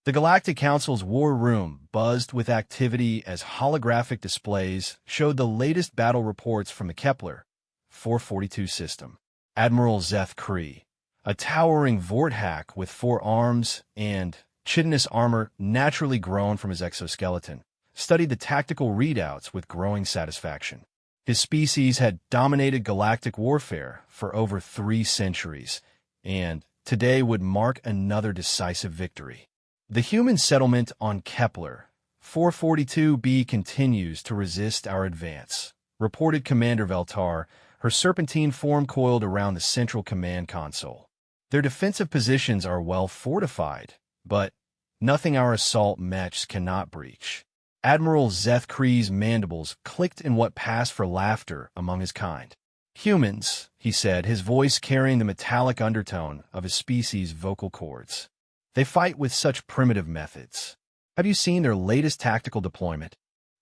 The Galactic Council's war room buzzed with activity as holographic displays showed the latest battle reports from the Kepler 442 system. Admiral Zeth Kree, a towering Vorthack with 4 arms and chitinous armor naturally grown from his exoskeleton, studied the tactical readouts with growing satisfaction. His species had dominated galactic warfare for over 3 centuries, and today would mark another decisive victory. The human settlement on Kepler 442b continues to resist our advance, reported Commander Veltar, her serpentine form coiled around the central command console. Their defensive positions are well fortified, but nothing our assault mechs cannot breach. Admiral Zeth Kree's mandibles clicked in what passed for laughter among his kind. Humans, he said, his voice carrying the metallic undertone of his species' vocal cords. They fight with such primitive methods. Have you seen their latest tactical deployment?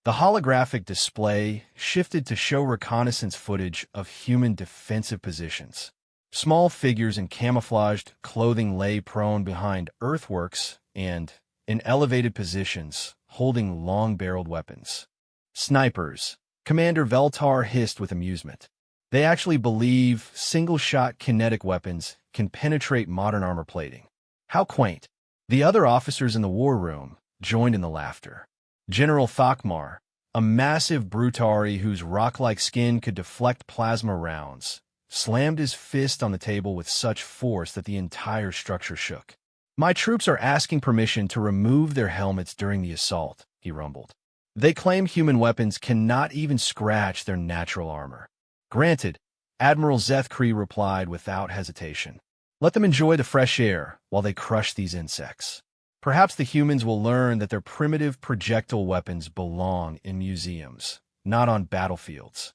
The holographic display shifted to show reconnaissance footage of human defensive positions. Small figures in camouflaged clothing lay prone behind earthworks and in elevated positions, holding long-barreled weapons. Snipers, Commander Veltar hissed with amusement. They actually believe single-shot kinetic weapons can penetrate modern armor plating. How quaint. The other officers in the war room joined in the laughter. General Thakmar, a massive Brutari whose rock-like skin could deflect plasma rounds, slammed his fist on the table with such force that the entire structure shook. My troops are asking permission to remove their helmets during the assault, he rumbled. They claim human weapons cannot even scratch their natural armor. Granted, Admiral Zeth Kree replied without hesitation. Let them enjoy the fresh air while they crush these insects. Perhaps the humans will learn that their primitive projectile weapons belong in museums, not on battlefields.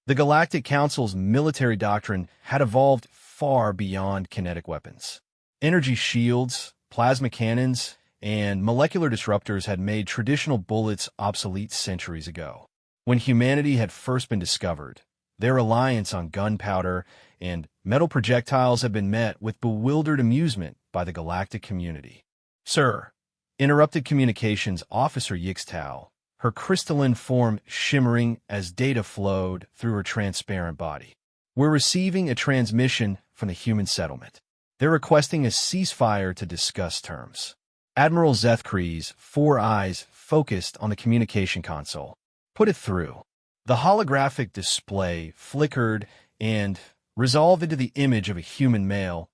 The Galactic Council's military doctrine had evolved far beyond kinetic weapons. Energy shields, plasma cannons, and molecular disruptors had made traditional bullets obsolete centuries ago. When humanity had first been discovered, their reliance on gunpowder and metal projectiles had been met with bewildered amusement by the galactic community. Sir, interrupted communications officer Yixtao, her crystalline form shimmering as data flowed through her transparent body. We're receiving a transmission from the human settlement. They're requesting a ceasefire to discuss terms. Admiral Zeth Kree's 4 eyes focused on the communication console. Put it through. The holographic display flickered and resolved into the image of a human male,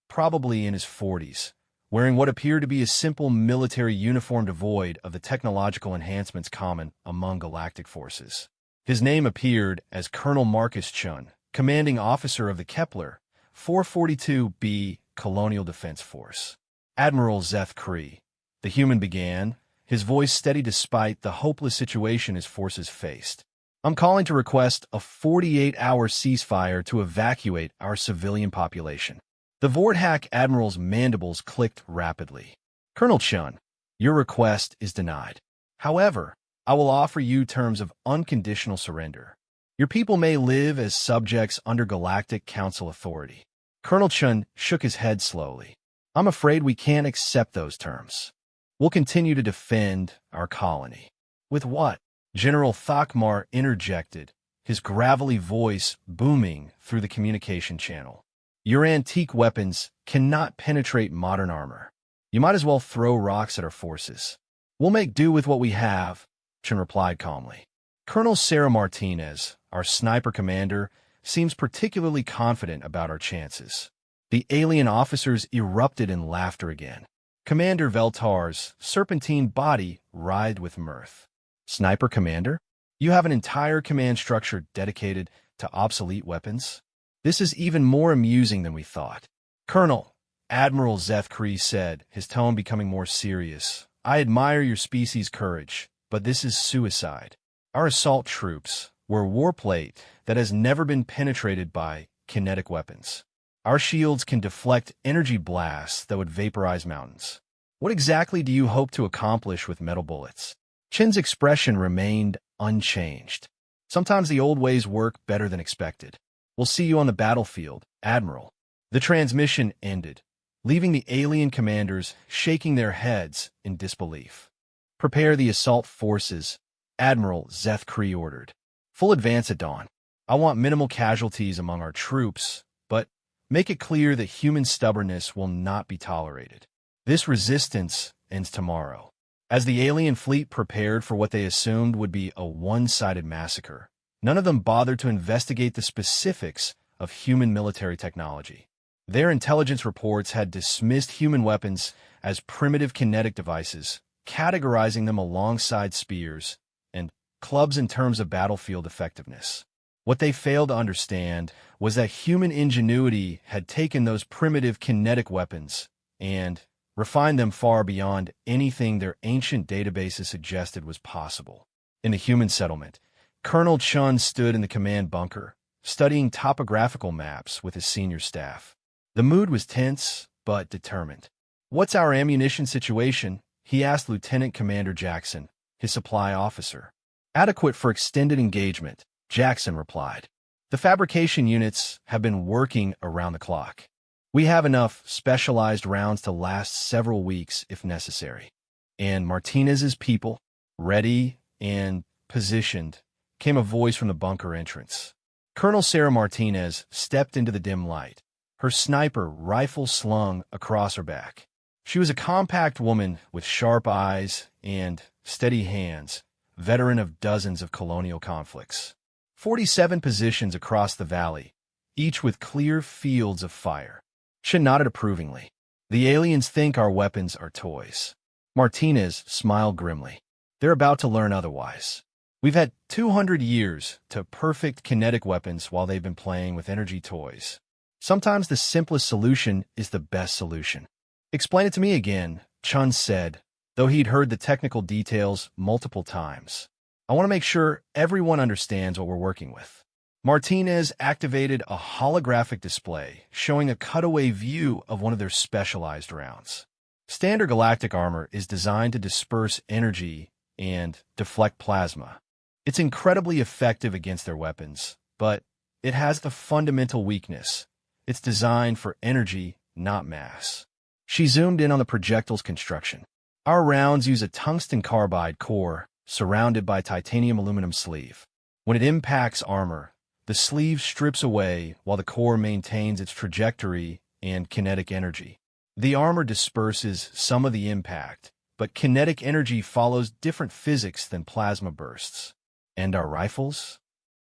probably in his 40s, wearing what appeared to be a simple military uniform devoid of the technological enhancements common among galactic forces. His name appeared as Colonel Marcus Chun, commanding officer of the Kepler 442b Colonial Defense Force. Admiral Zeth Kree, the human began, his voice steady despite the hopeless situation his forces faced. I'm calling to request a 48-hour ceasefire to evacuate our civilian population. The Vorthack Admiral's mandibles clicked rapidly. Colonel Chun, your request is denied. However, I will offer you terms of unconditional surrender. Your people may live as subjects under Galactic Council authority. Colonel Chun shook his head slowly. I'm afraid we can't accept those terms. We'll continue to defend our colony. With what? General Thakmar interjected, his gravelly voice booming through the communication channel. Your antique weapons cannot penetrate modern armor. You might as well throw rocks at our forces. We'll make do with what we have, Chun replied calmly. Colonel Sarah Martinez, our sniper commander, seems particularly confident about our chances. The alien officers erupted in laughter again. Commander Veltar's serpentine body writhed with mirth. Sniper commander? You have an entire command structure dedicated to obsolete weapons? This is even more amusing than we thought. Colonel, Admiral Zeth Kree said, his tone becoming more serious. I admire your species' courage, but this is suicide. Our assault troops were warplate that has never been penetrated by kinetic weapons. Our shields can deflect energy blasts that would vaporize mountains. What exactly do you hope to accomplish with metal bullets? Chin's expression remained unchanged. Sometimes the old ways work better than expected. We'll see you on the battlefield, Admiral. The transmission ended, leaving the alien commanders shaking their heads in disbelief. "Prepare the assault forces," Admiral Zeth Kree ordered. "Full advance at dawn. I want minimal casualties among our troops, but make it clear that human stubbornness will not be tolerated. This resistance ends tomorrow." As the alien fleet prepared for what they assumed would be a one-sided massacre, none of them bothered to investigate the specifics of human military technology. Their intelligence reports had dismissed human weapons as primitive kinetic devices, categorizing them alongside spears and clubs in terms of battlefield effectiveness. What they failed to understand was that human ingenuity had taken those primitive kinetic weapons and refined them far beyond anything their ancient databases suggested was possible. In the human settlement, Colonel Chun stood in the command bunker, studying topographical maps with his senior staff. The mood was tense, but determined. "What's our ammunition situation?" he asked Lieutenant Commander Jackson, his supply officer. "Adequate for extended engagement," Jackson replied. "The fabrication units have been working around the clock. We have enough specialized rounds to last several weeks if necessary." "And Martinez's people, ready and positioned," came a voice from the bunker entrance. Colonel Sarah Martinez stepped into the dim light, her sniper rifle slung across her back. She was a compact woman with sharp eyes and steady hands, veteran of dozens of colonial conflicts. 47 positions across the valley, each with clear fields of fire. She nodded approvingly. "The aliens think our weapons are toys." Martinez smiled grimly. "They're about to learn otherwise. We've had 200 years to perfect kinetic weapons while they've been playing with energy toys. Sometimes the simplest solution is the best solution." "Explain it to me again," Chun said, though he'd heard the technical details multiple times. "I want to make sure everyone understands what we're working with." Martinez activated a holographic display showing a cutaway view of one of their specialized rounds. Standard galactic armor is designed to disperse energy and deflect plasma. It's incredibly effective against their weapons, but it has the fundamental weakness. It's designed for energy, not mass. She zoomed in on the projectile's construction. "Our rounds use a tungsten carbide core surrounded by titanium aluminum sleeve. When it impacts armor, the sleeve strips away while the core maintains its trajectory and kinetic energy. The armor disperses some of the impact, but kinetic energy follows different physics than plasma bursts." "And our rifles?"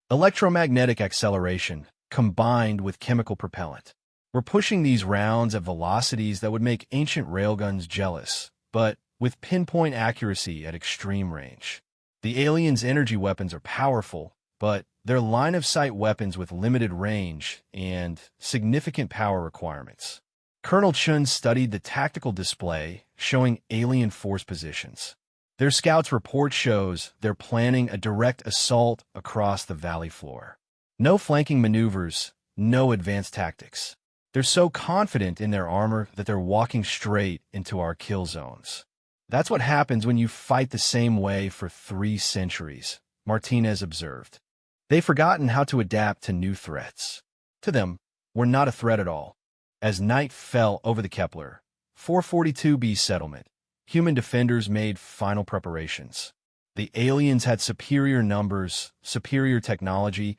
"Electromagnetic acceleration combined with chemical propellant. We're pushing these rounds at velocities that would make ancient railguns jealous, but with pinpoint accuracy at extreme range. The aliens' energy weapons are powerful, but they're line-of-sight weapons with limited range and significant power requirements." Colonel Chun studied the tactical display showing alien force positions. "Their scouts' report shows they're planning a direct assault across the valley floor. No flanking maneuvers, no advanced tactics. They're so confident in their armor that they're walking straight into our kill zones. That's what happens when you fight the same way for 3 centuries, Martinez observed. They've forgotten how to adapt to new threats. To them, we're not a threat at all." As night fell over the Kepler 442b settlement, human defenders made final preparations. The aliens had superior numbers, superior technology,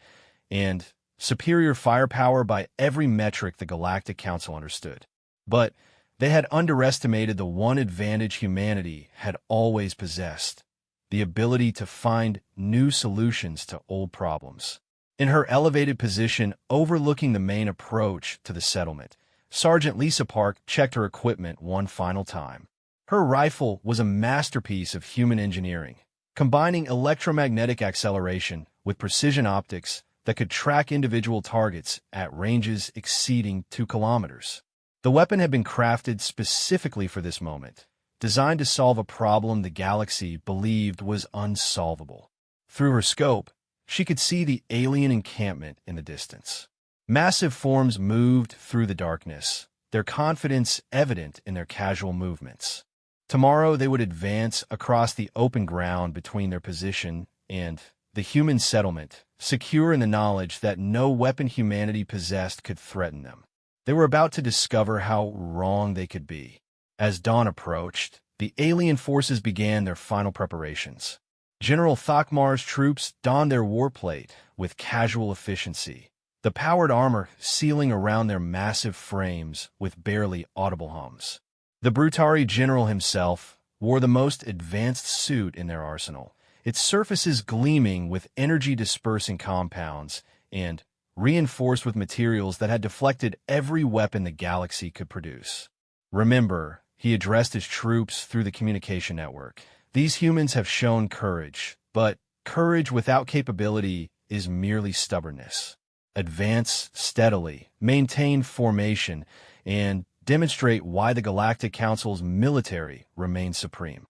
and superior firepower by every metric the Galactic Council understood. But they had underestimated the one advantage humanity had always possessed: the ability to find new solutions to old problems. In her elevated position overlooking the main approach to the settlement, Sergeant Lisa Park checked her equipment one final time. Her rifle was a masterpiece of human engineering, combining electromagnetic acceleration with precision optics that could track individual targets at ranges exceeding 2 kilometers. The weapon had been crafted specifically for this moment, designed to solve a problem the galaxy believed was unsolvable. Through her scope, she could see the alien encampment in the distance. Massive forms moved through the darkness, their confidence evident in their casual movements. Tomorrow they would advance across the open ground between their position and the human settlement, secure in the knowledge that no weapon humanity possessed could threaten them. They were about to discover how wrong they could be. As dawn approached, the alien forces began their final preparations. General Thakmar's troops donned their warplate with casual efficiency, the powered armor sealing around their massive frames with barely audible hums. The Brutari general himself wore the most advanced suit in their arsenal, its surfaces gleaming with energy-dispersing compounds and reinforced with materials that had deflected every weapon the galaxy could produce. Remember, he addressed his troops through the communication network. These humans have shown courage, but courage without capability is merely stubbornness. Advance steadily, maintain formation, and demonstrate why the Galactic Council's military remains supreme.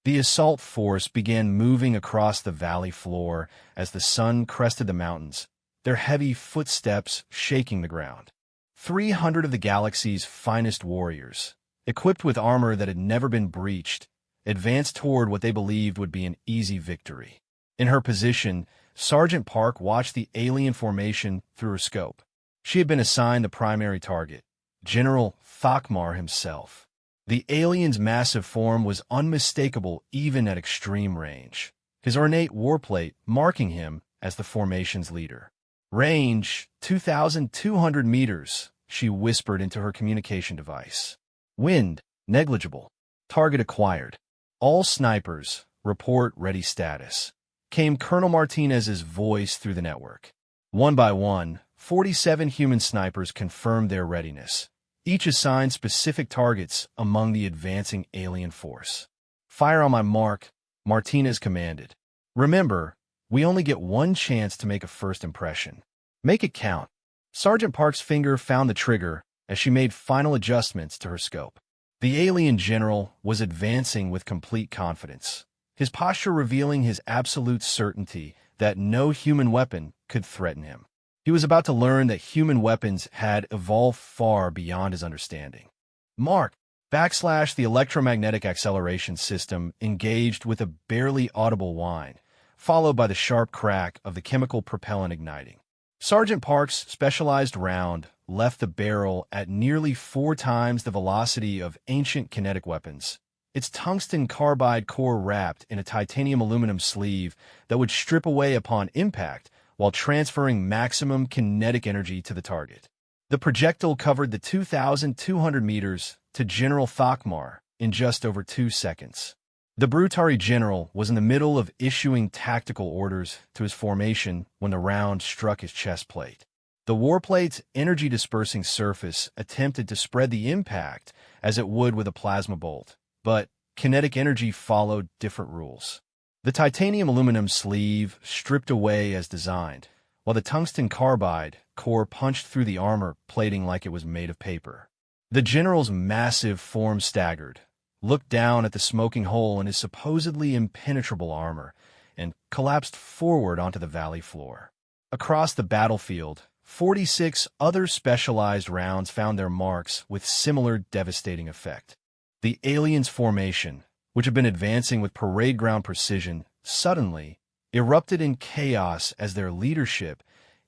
The assault force began moving across the valley floor as the sun crested the mountains, their heavy footsteps shaking the ground. 300 of the galaxy's finest warriors, equipped with armor that had never been breached, advanced toward what they believed would be an easy victory. In her position, Sergeant Park watched the alien formation through her scope. She had been assigned the primary target, General Thakmar himself. The alien's massive form was unmistakable even at extreme range, his ornate warplate marking him as the formation's leader. Range, 2,200 meters, she whispered into her communication device. Wind, negligible. Target acquired. All snipers, report ready status. Came Colonel Martinez's voice through the network. One by one, 47 human snipers confirmed their readiness, each assigned specific targets among the advancing alien force. Fire on my mark, Martinez commanded. Remember, we only get one chance to make a first impression. Make it count. Sergeant Park's finger found the trigger as she made final adjustments to her scope. The alien general was advancing with complete confidence, his posture revealing his absolute certainty that no human weapon could threaten him. He was about to learn that human weapons had evolved far beyond his understanding. Mark, the electromagnetic acceleration system engaged with a barely audible whine, followed by the sharp crack of the chemical propellant igniting. Sergeant Park's specialized round left the barrel at nearly 4 times the velocity of ancient kinetic weapons, its tungsten carbide core wrapped in a titanium aluminum sleeve that would strip away upon impact while transferring maximum kinetic energy to the target. The projectile covered the 2,200 meters to General Thakmar in just over 2 seconds. The Brutari general was in the middle of issuing tactical orders to his formation when the round struck his chest plate. The warplate's energy-dispersing surface attempted to spread the impact as it would with a plasma bolt, but kinetic energy followed different rules. The titanium aluminum sleeve stripped away as designed, while the tungsten carbide core punched through the armor plating like it was made of paper. The general's massive form staggered, looked down at the smoking hole in his supposedly impenetrable armor, and collapsed forward onto the valley floor. Across the battlefield, 46 other specialized rounds found their marks with similar devastating effect. The aliens' formation, which had been advancing with parade ground precision, suddenly erupted in chaos as their leadership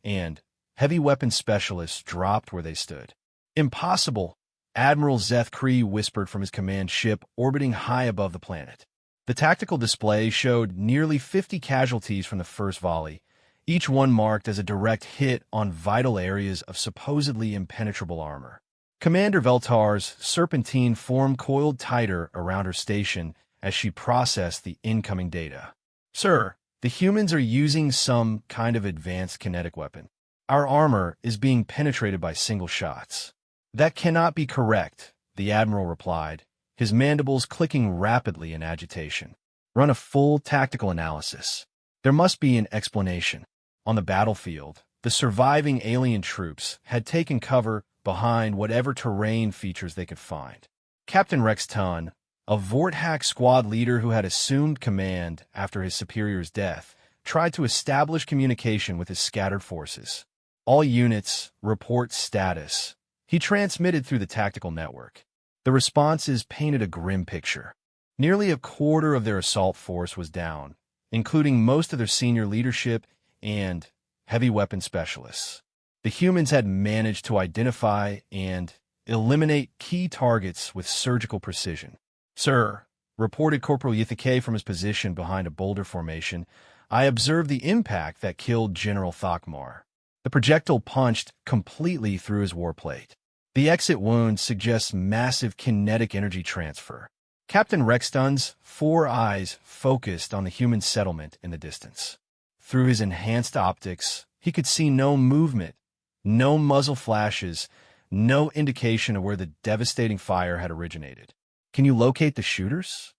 and heavy weapons specialists dropped where they stood. Impossible, Admiral Zeth Kree whispered from his command ship orbiting high above the planet. The tactical display showed nearly 50 casualties from the first volley, each one marked as a direct hit on vital areas of supposedly impenetrable armor. Commander Veltar's serpentine form coiled tighter around her station as she processed the incoming data. Sir, the humans are using some kind of advanced kinetic weapon. Our armor is being penetrated by single shots. That cannot be correct, the Admiral replied, his mandibles clicking rapidly in agitation. Run a full tactical analysis. There must be an explanation. On the battlefield, the surviving alien troops had taken cover behind whatever terrain features they could find. Captain Rex Tunn, a Vorthack squad leader who had assumed command after his superior's death, tried to establish communication with his scattered forces. All units, report status. He transmitted through the tactical network. The responses painted a grim picture. Nearly a quarter of their assault force was down, including most of their senior leadership and heavy weapon specialists. The humans had managed to identify and eliminate key targets with surgical precision. "Sir," reported Corporal Yithake from his position behind a boulder formation, "I observed the impact that killed General Thokmar." The projectile punched completely through his warplate. The exit wound suggests massive kinetic energy transfer. Captain Rexton's 4 eyes focused on the human settlement in the distance. Through his enhanced optics, he could see no movement, no muzzle flashes, no indication of where the devastating fire had originated. "Can you locate the shooters?"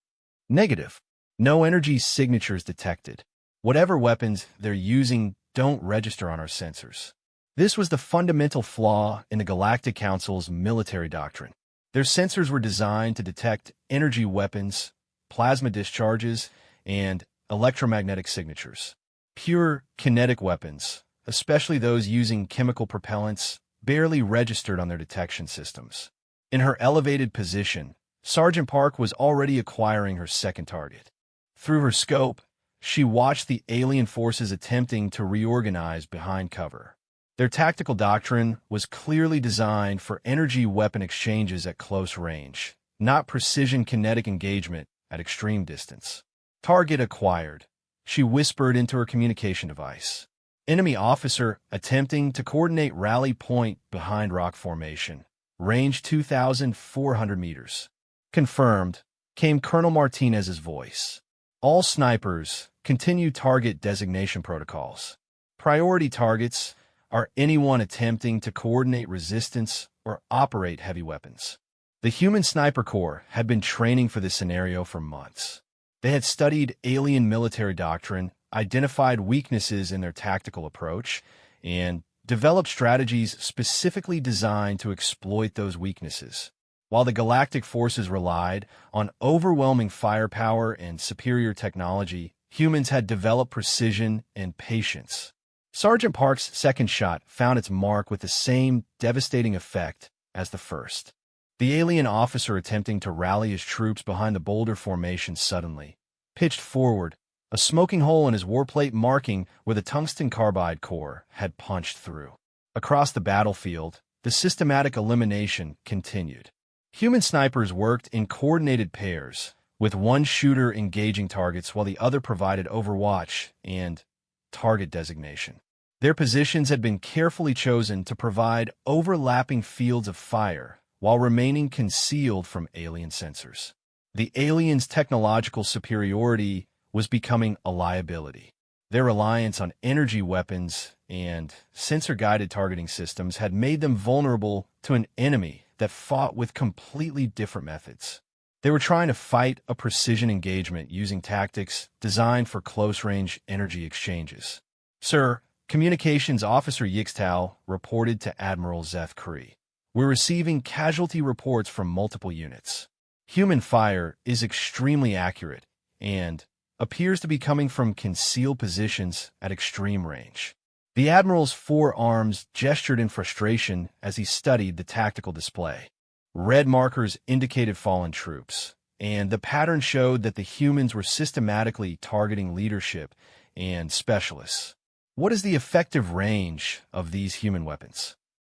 "Negative. No energy signatures detected. Whatever weapons they're using don't register on our sensors." This was the fundamental flaw in the Galactic Council's military doctrine. Their sensors were designed to detect energy weapons, plasma discharges, and electromagnetic signatures. Pure kinetic weapons, especially those using chemical propellants, barely registered on their detection systems. In her elevated position, Sergeant Park was already acquiring her second target. Through her scope, she watched the alien forces attempting to reorganize behind cover. Their tactical doctrine was clearly designed for energy weapon exchanges at close range, not precision kinetic engagement at extreme distance. "Target acquired," she whispered into her communication device. "Enemy officer attempting to coordinate rally point behind rock formation. Range 2,400 meters. "Confirmed," came Colonel Martinez's voice. "All snipers continue target designation protocols. Priority targets are anyone attempting to coordinate resistance or operate heavy weapons." The human sniper corps had been training for this scenario for months. They had studied alien military doctrine, identified weaknesses in their tactical approach, and developed strategies specifically designed to exploit those weaknesses. While the galactic forces relied on overwhelming firepower and superior technology, humans had developed precision and patience. Sergeant Park's second shot found its mark with the same devastating effect as the first. The alien officer attempting to rally his troops behind the boulder formation suddenly pitched forward, a smoking hole in his warplate marking where the tungsten carbide core had punched through. Across the battlefield, the systematic elimination continued. Human snipers worked in coordinated pairs, with one shooter engaging targets while the other provided overwatch and target designation. Their positions had been carefully chosen to provide overlapping fields of fire while remaining concealed from alien sensors. The aliens' technological superiority was becoming a liability. Their reliance on energy weapons and sensor-guided targeting systems had made them vulnerable to an enemy that fought with completely different methods. They were trying to fight a precision engagement using tactics designed for close-range energy exchanges. "Sir," Communications Officer Yixtao reported to Admiral Zeth Kree, "we're receiving casualty reports from multiple units. Human fire is extremely accurate and appears to be coming from concealed positions at extreme range." The Admiral's 4 arms gestured in frustration as he studied the tactical display. Red markers indicated fallen troops, and the pattern showed that the humans were systematically targeting leadership and specialists. "What is the effective range of these human weapons?"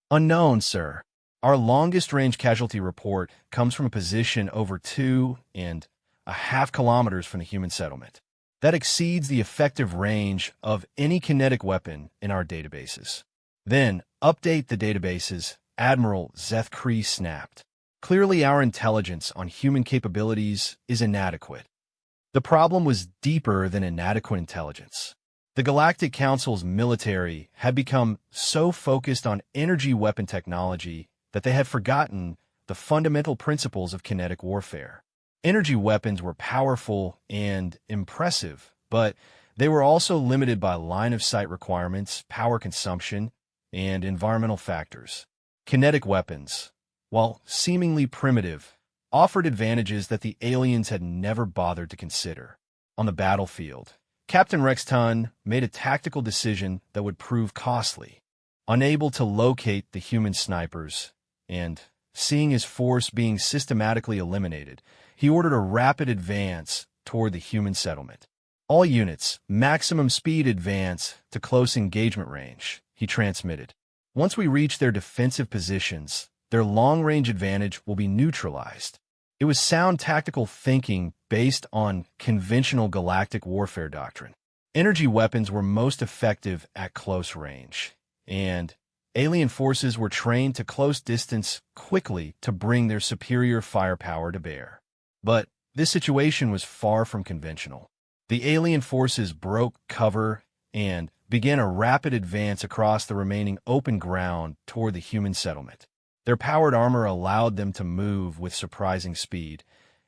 "Unknown, sir. Our longest-range casualty report comes from a position over 2.5 kilometers from the human settlement. That exceeds the effective range of any kinetic weapon in our databases." "Then, update the databases," Admiral Zeth Kree snapped. "Clearly our intelligence on human capabilities is inadequate." The problem was deeper than inadequate intelligence. The Galactic Council's military had become so focused on energy weapon technology that they had forgotten the fundamental principles of kinetic warfare. Energy weapons were powerful and impressive, but they were also limited by line-of-sight requirements, power consumption, and environmental factors. Kinetic weapons, while seemingly primitive, offered advantages that the aliens had never bothered to consider. On the battlefield, Captain Rexton made a tactical decision that would prove costly. Unable to locate the human snipers, and seeing his force being systematically eliminated, he ordered a rapid advance toward the human settlement. "All units, maximum speed advance to close engagement range," he transmitted. Once we reach their defensive positions, their long-range advantage will be neutralized. It was sound tactical thinking based on conventional galactic warfare doctrine. Energy weapons were most effective at close range, and alien forces were trained to close distance quickly to bring their superior firepower to bear. But this situation was far from conventional. The alien forces broke cover and began a rapid advance across the remaining open ground toward the human settlement. Their powered armor allowed them to move with surprising speed,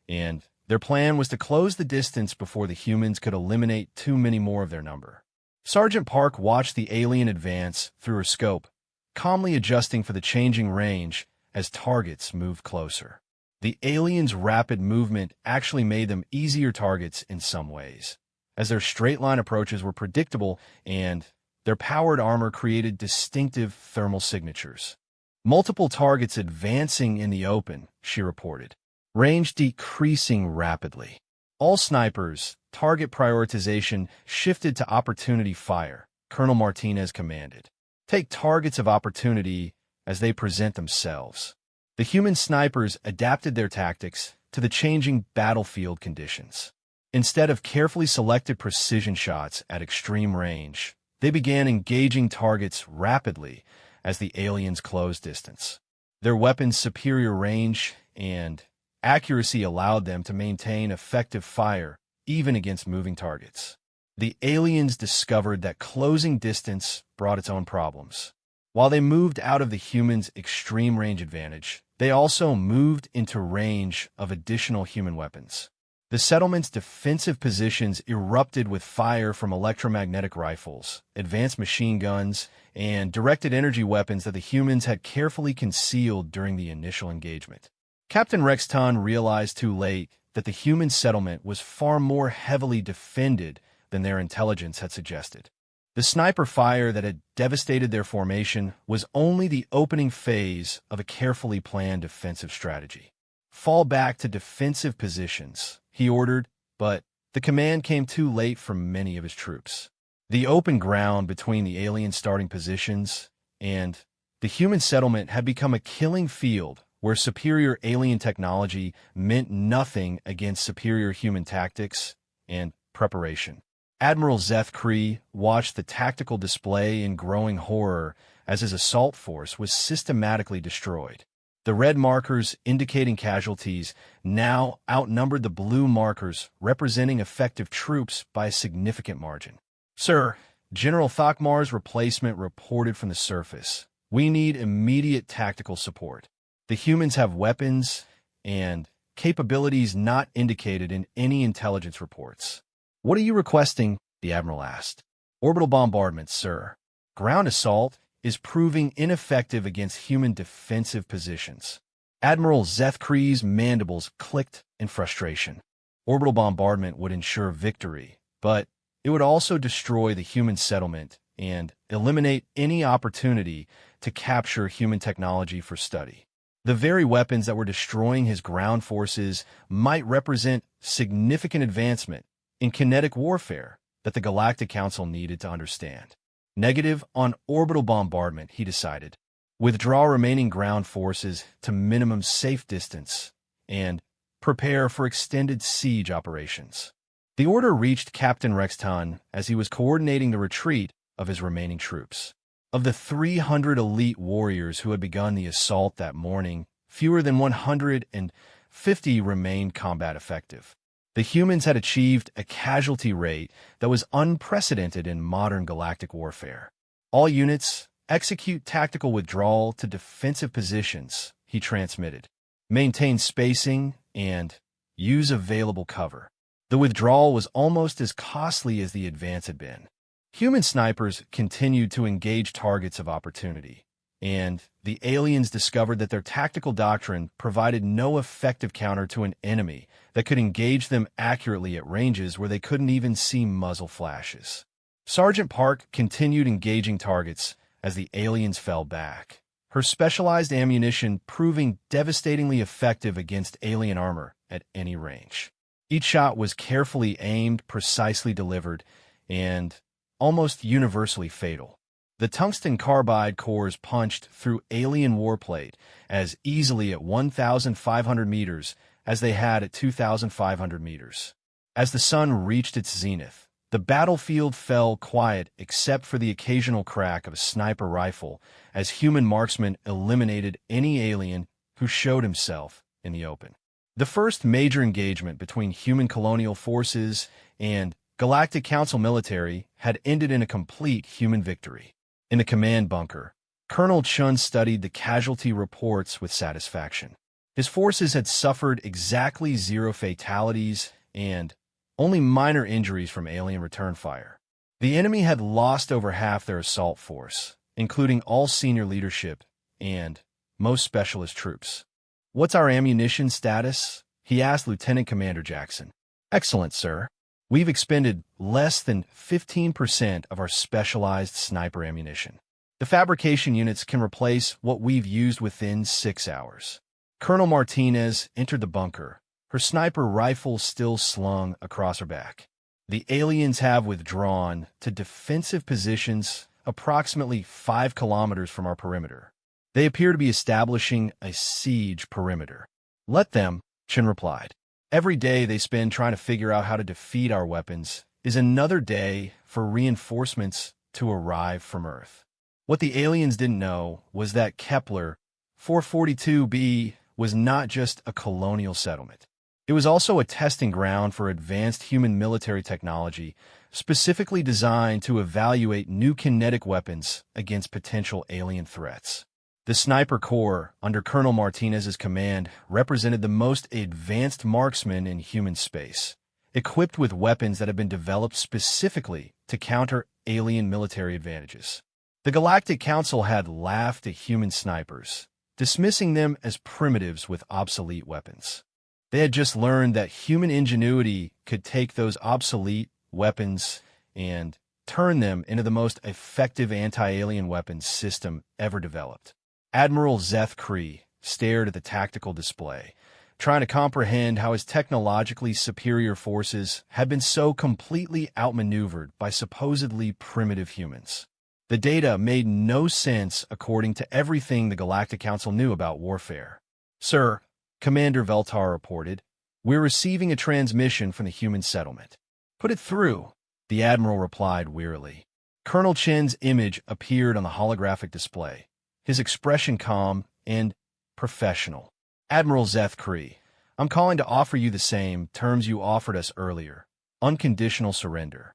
and their plan was to close the distance before the humans could eliminate too many more of their number. Sergeant Park watched the alien advance through her scope, calmly adjusting for the changing range as targets moved closer. The aliens' rapid movement actually made them easier targets in some ways, as their straight-line approaches were predictable and their powered armor created distinctive thermal signatures. Multiple targets advancing in the open, she reported, range decreasing rapidly. All snipers, target prioritization shifted to opportunity fire, Colonel Martinez commanded. Take targets of opportunity as they present themselves. The human snipers adapted their tactics to the changing battlefield conditions. Instead of carefully selected precision shots at extreme range, they began engaging targets rapidly as the aliens closed distance. Their weapons' superior range and accuracy allowed them to maintain effective fire even against moving targets. The aliens discovered that closing distance brought its own problems. While they moved out of the humans' extreme range advantage, they also moved into range of additional human weapons. The settlement's defensive positions erupted with fire from electromagnetic rifles, advanced machine guns, and directed energy weapons that the humans had carefully concealed during the initial engagement. Captain Rexton realized too late that the human settlement was far more heavily defended than their intelligence had suggested. The sniper fire that had devastated their formation was only the opening phase of a carefully planned defensive strategy. Fall back to defensive positions, he ordered, but the command came too late from many of his troops. The open ground between the alien starting positions and the human settlement had become a killing field where superior alien technology meant nothing against superior human tactics and preparation. Admiral Zeth Kree watched the tactical display in growing horror as his assault force was systematically destroyed. The red markers indicating casualties now outnumbered the blue markers representing effective troops by a significant margin. Sir, General Thokmar's replacement reported from the surface. We need immediate tactical support. The humans have weapons and capabilities not indicated in any intelligence reports. What are you requesting? The Admiral asked. Orbital bombardment, sir. Ground assault is proving ineffective against human defensive positions. Admiral Zeth Kree's mandibles clicked in frustration. Orbital bombardment would ensure victory, but it would also destroy the human settlement and eliminate any opportunity to capture human technology for study. The very weapons that were destroying his ground forces might represent significant advancement in kinetic warfare that the Galactic Council needed to understand. Negative on orbital bombardment, he decided. Withdraw remaining ground forces to minimum safe distance and prepare for extended siege operations. The order reached Captain Rexton as he was coordinating the retreat of his remaining troops. Of the 300 elite warriors who had begun the assault that morning, fewer than 150 remained combat effective. The humans had achieved a casualty rate that was unprecedented in modern galactic warfare. All units, execute tactical withdrawal to defensive positions, he transmitted. Maintain spacing and use available cover. The withdrawal was almost as costly as the advance had been. Human snipers continued to engage targets of opportunity, and the aliens discovered that their tactical doctrine provided no effective counter to an enemy that could engage them accurately at ranges where they couldn't even see muzzle flashes. Sergeant Park continued engaging targets as the aliens fell back, her specialized ammunition proving devastatingly effective against alien armor at any range. Each shot was carefully aimed, precisely delivered, and almost universally fatal. The tungsten carbide cores punched through alien warplate as easily at 1,500 meters as they had at 2,500 meters. As the sun reached its zenith, the battlefield fell quiet except for the occasional crack of a sniper rifle as human marksmen eliminated any alien who showed himself in the open. The first major engagement between human colonial forces and Galactic Council military had ended in a complete human victory. In the command bunker, Colonel Chun studied the casualty reports with satisfaction. His forces had suffered exactly 0 fatalities and only minor injuries from alien return fire. The enemy had lost over half their assault force, including all senior leadership and most specialist troops. "What's our ammunition status?" he asked Lieutenant Commander Jackson. "Excellent, sir. We've expended less than 15% of our specialized sniper ammunition. The fabrication units can replace what we've used within 6 hours." Colonel Martinez entered the bunker, her sniper rifle still slung across her back. "The aliens have withdrawn to defensive positions approximately 5 kilometers from our perimeter. They appear to be establishing a siege perimeter." "Let them," Chin replied. "Every day they spend trying to figure out how to defeat our weapons is another day for reinforcements to arrive from Earth." What the aliens didn't know was that Kepler 442b was not just a colonial settlement. It was also a testing ground for advanced human military technology, specifically designed to evaluate new kinetic weapons against potential alien threats. The Sniper Corps, under Colonel Martinez's command, represented the most advanced marksmen in human space, equipped with weapons that have been developed specifically to counter alien military advantages. The Galactic Council had laughed at human snipers, dismissing them as primitives with obsolete weapons. They had just learned that human ingenuity could take those obsolete weapons and turn them into the most effective anti-alien weapons system ever developed. Admiral Zeth Kree stared at the tactical display, trying to comprehend how his technologically superior forces had been so completely outmaneuvered by supposedly primitive humans. The data made no sense according to everything the Galactic Council knew about warfare. "Sir," Commander Veltar reported, "we're receiving a transmission from the human settlement." "Put it through," the Admiral replied wearily. Colonel Chen's image appeared on the holographic display, his expression calm and professional. "Admiral Zeth Kree, I'm calling to offer you the same terms you offered us earlier. Unconditional surrender."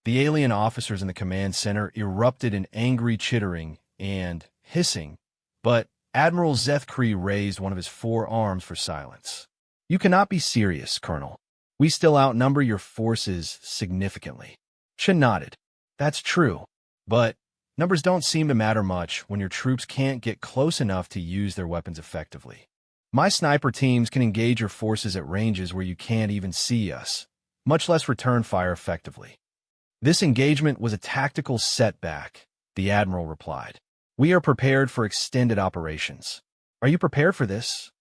The alien officers in the command center erupted in angry chittering and hissing, but Admiral Zeth Kree raised one of his 4 arms for silence. "You cannot be serious, Colonel. We still outnumber your forces significantly." Chen nodded. "That's true, but numbers don't seem to matter much when your troops can't get close enough to use their weapons effectively. My sniper teams can engage your forces at ranges where you can't even see us, much less return fire effectively." "This engagement was a tactical setback," the Admiral replied. "We are prepared for extended operations." "Are you prepared for this?"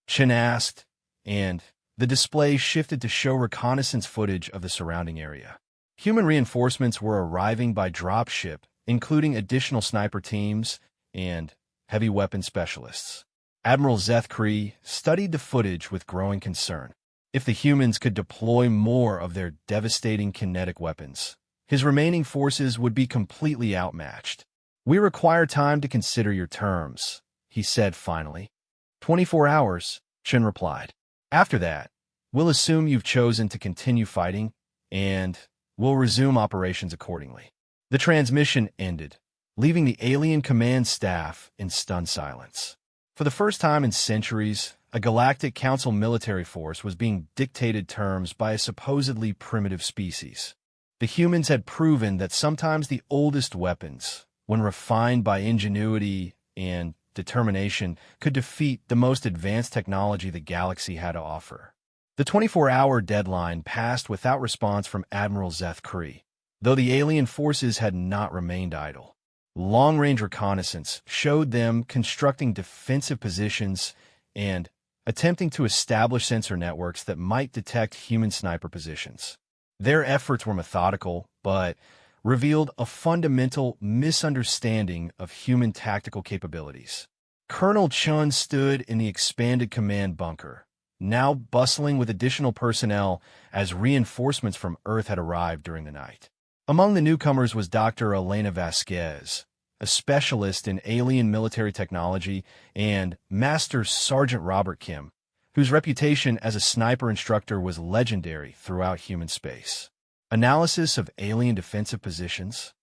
Chen asked, and the display shifted to show reconnaissance footage of the surrounding area. Human reinforcements were arriving by dropship, including additional sniper teams and heavy weapon specialists. Admiral Zeth Kree studied the footage with growing concern. If the humans could deploy more of their devastating kinetic weapons, his remaining forces would be completely outmatched. "We require time to consider your terms," he said finally. 24 hours, Chen replied. "After that, we'll assume you've chosen to continue fighting, and we'll resume operations accordingly." The transmission ended, leaving the alien command staff in stunned silence. For the first time in centuries, a Galactic Council military force was being dictated terms by a supposedly primitive species. The humans had proven that sometimes the oldest weapons, when refined by ingenuity and determination, could defeat the most advanced technology the galaxy had to offer. The 24-hour deadline passed without response from Admiral Zeth Kree, though the alien forces had not remained idle. Long-range reconnaissance showed them constructing defensive positions and attempting to establish sensor networks that might detect human sniper positions. Their efforts were methodical, but revealed a fundamental misunderstanding of human tactical capabilities. Colonel Chun stood in the expanded command bunker, now bustling with additional personnel as reinforcements from Earth had arrived during the night. Among the newcomers was Dr. Elena Vasquez, a specialist in alien military technology, and Master Sergeant Robert Kim, whose reputation as a sniper instructor was legendary throughout human space. Analysis of alien defensive positions?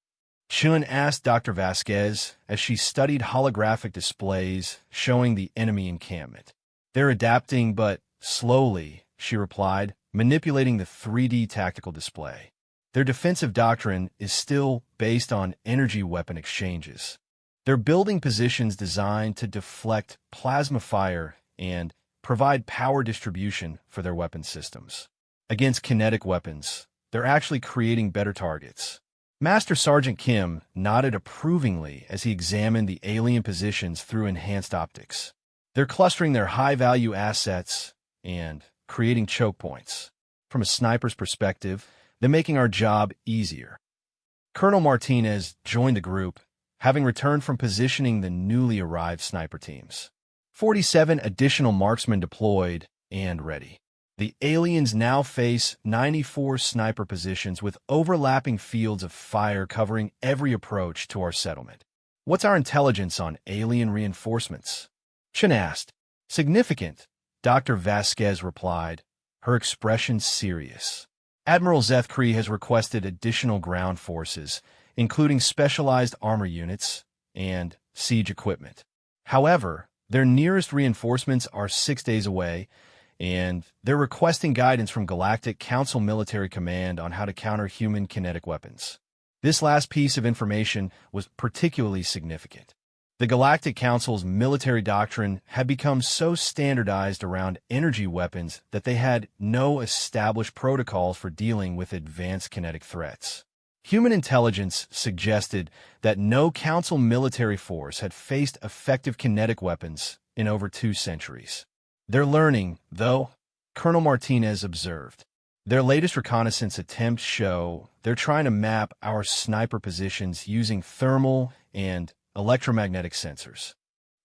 Chun asked Dr. Vasquez as she studied holographic displays showing the enemy encampment. They're adapting, but slowly, she replied, manipulating the 3D tactical display. Their defensive doctrine is still based on energy weapon exchanges. They're building positions designed to deflect plasma fire and provide power distribution for their weapon systems. Against kinetic weapons, they're actually creating better targets. Master Sergeant Kim nodded approvingly as he examined the alien positions through enhanced optics. They're clustering their high-value assets and creating choke points. From a sniper's perspective, they're making our job easier. Colonel Martinez joined the group, having returned from positioning the newly arrived sniper teams. 47 additional marksmen deployed and ready. The aliens now face 94 sniper positions with overlapping fields of fire covering every approach to our settlement. What's our intelligence on alien reinforcements? Chun asked. Significant, Dr. Vasquez replied, her expression serious. Admiral Zeth Kree has requested additional ground forces, including specialized armor units and siege equipment. However, their nearest reinforcements are 6 days away, and they're requesting guidance from Galactic Council Military Command on how to counter human kinetic weapons. This last piece of information was particularly significant. The Galactic Council's military doctrine had become so standardized around energy weapons that they had no established protocols for dealing with advanced kinetic threats. Human intelligence suggested that no Council military force had faced effective kinetic weapons in over 2 centuries. They're learning, though, Colonel Martinez observed. Their latest reconnaissance attempts show they're trying to map our sniper positions using thermal and electromagnetic sensors.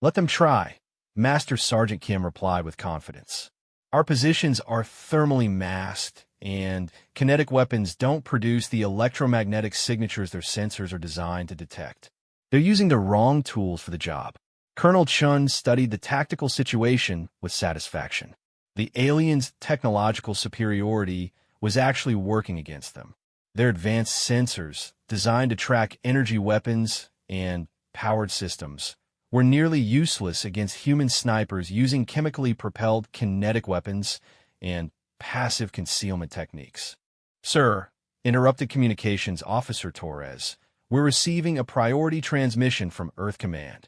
Let them try, Master Sergeant Kim replied with confidence. Our positions are thermally masked, and kinetic weapons don't produce the electromagnetic signatures their sensors are designed to detect. They're using the wrong tools for the job. Colonel Chun studied the tactical situation with satisfaction. The aliens' technological superiority was actually working against them. Their advanced sensors, designed to track energy weapons and powered systems, were nearly useless against human snipers using chemically propelled kinetic weapons and passive concealment techniques. Sir, interrupted Communications Officer Torres, we're receiving a priority transmission from Earth Command.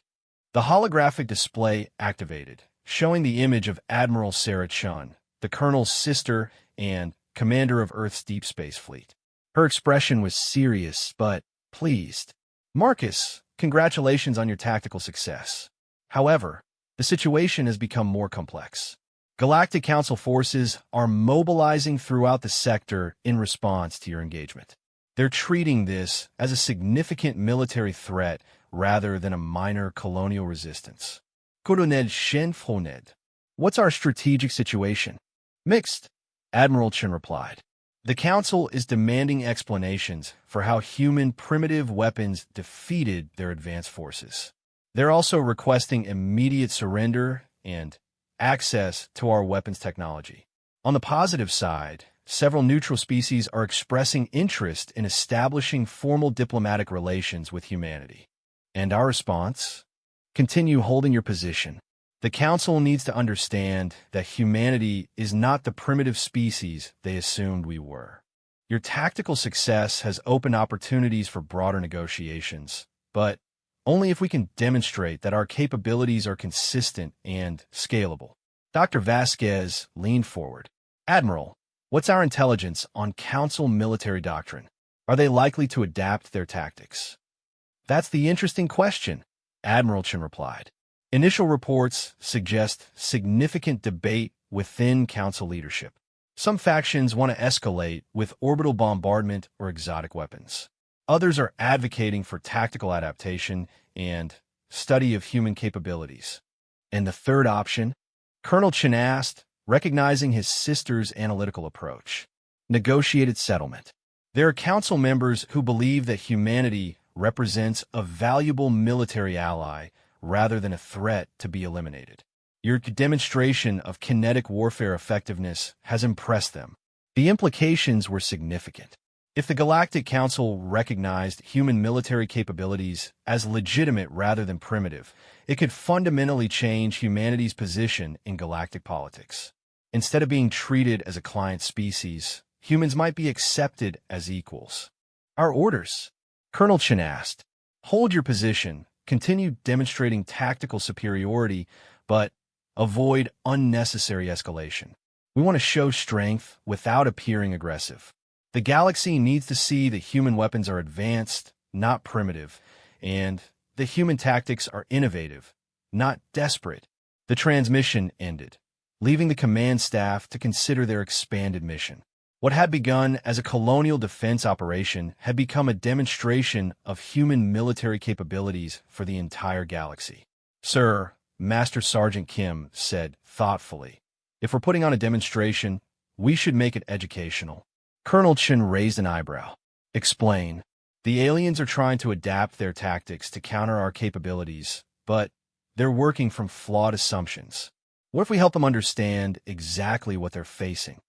The holographic display activated, showing the image of Admiral Sarah Chun, the Colonel's sister and commander of Earth's Deep Space Fleet. Her expression was serious but pleased. Marcus, congratulations on your tactical success. However, the situation has become more complex. Galactic Council forces are mobilizing throughout the sector in response to your engagement. They're treating this as a significant military threat rather than a minor colonial resistance. Colonel Shenfoned, what's our strategic situation? Mixed, Admiral Chun replied. The Council is demanding explanations for how human primitive weapons defeated their advanced forces. They're also requesting immediate surrender and access to our weapons technology. On the positive side, several neutral species are expressing interest in establishing formal diplomatic relations with humanity. And our response? Continue holding your position. The Council needs to understand that humanity is not the primitive species they assumed we were. Your tactical success has opened opportunities for broader negotiations, but only if we can demonstrate that our capabilities are consistent and scalable. Dr. Vasquez leaned forward. Admiral, what's our intelligence on Council military doctrine? Are they likely to adapt their tactics? That's the interesting question, Admiral Chun replied. Initial reports suggest significant debate within Council leadership. Some factions want to escalate with orbital bombardment or exotic weapons. Others are advocating for tactical adaptation and study of human capabilities. And the third option, Colonel Chen asked, recognizing his sister's analytical approach. Negotiated settlement. There are council members who believe that humanity represents a valuable military ally rather than a threat to be eliminated. Your demonstration of kinetic warfare effectiveness has impressed them. The implications were significant. If the Galactic Council recognized human military capabilities as legitimate rather than primitive, it could fundamentally change humanity's position in galactic politics. Instead of being treated as a client species, humans might be accepted as equals. Our orders? Colonel Chen asked. Hold your position, continue demonstrating tactical superiority, but avoid unnecessary escalation. We want to show strength without appearing aggressive. The galaxy needs to see that human weapons are advanced, not primitive, and the human tactics are innovative, not desperate. The transmission ended, leaving the command staff to consider their expanded mission. What had begun as a colonial defense operation had become a demonstration of human military capabilities for the entire galaxy. Sir, Master Sergeant Kim said thoughtfully, if we're putting on a demonstration, we should make it educational. Colonel Chen raised an eyebrow. Explain. The aliens are trying to adapt their tactics to counter our capabilities, but they're working from flawed assumptions. What if we help them understand exactly what they're facing?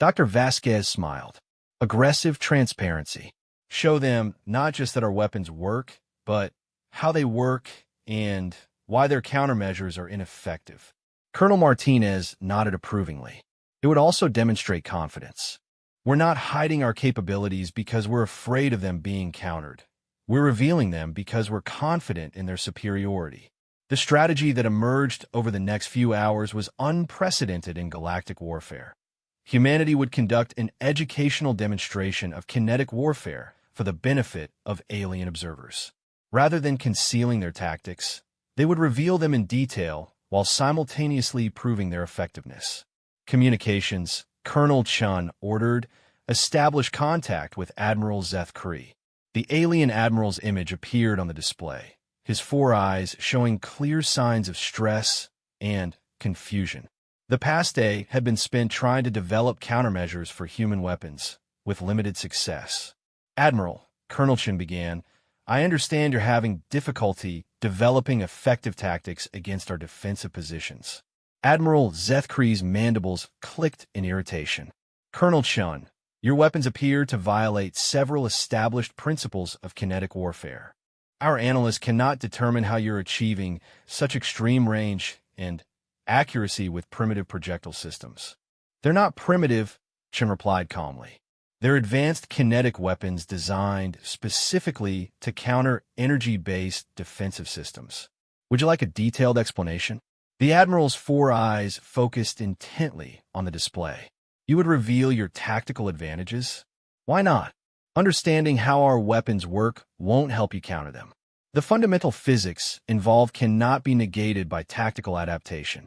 Dr. Vasquez smiled. Aggressive transparency. Show them not just that our weapons work, but how they work and why their countermeasures are ineffective. Colonel Martinez nodded approvingly. It would also demonstrate confidence. We're not hiding our capabilities because we're afraid of them being countered. We're revealing them because we're confident in their superiority. The strategy that emerged over the next few hours was unprecedented in galactic warfare. Humanity would conduct an educational demonstration of kinetic warfare for the benefit of alien observers. Rather than concealing their tactics, they would reveal them in detail while simultaneously proving their effectiveness. Communications. Colonel Chun ordered, establish contact with Admiral Zeth Kree. The alien admiral's image appeared on the display, his four eyes showing clear signs of stress and confusion. The past day had been spent trying to develop countermeasures for human weapons, with limited success. Admiral, Colonel Chen began, I understand you're having difficulty developing effective tactics against our defensive positions. Admiral Zeth Kree's mandibles clicked in irritation. Colonel Chun, your weapons appear to violate several established principles of kinetic warfare. Our analysts cannot determine how you're achieving such extreme range and accuracy with primitive projectile systems. They're not primitive, Chen replied calmly. They're advanced kinetic weapons designed specifically to counter energy-based defensive systems. Would you like a detailed explanation? The Admiral's four eyes focused intently on the display. You would reveal your tactical advantages? Why not? Understanding how our weapons work won't help you counter them. The fundamental physics involved cannot be negated by tactical adaptation.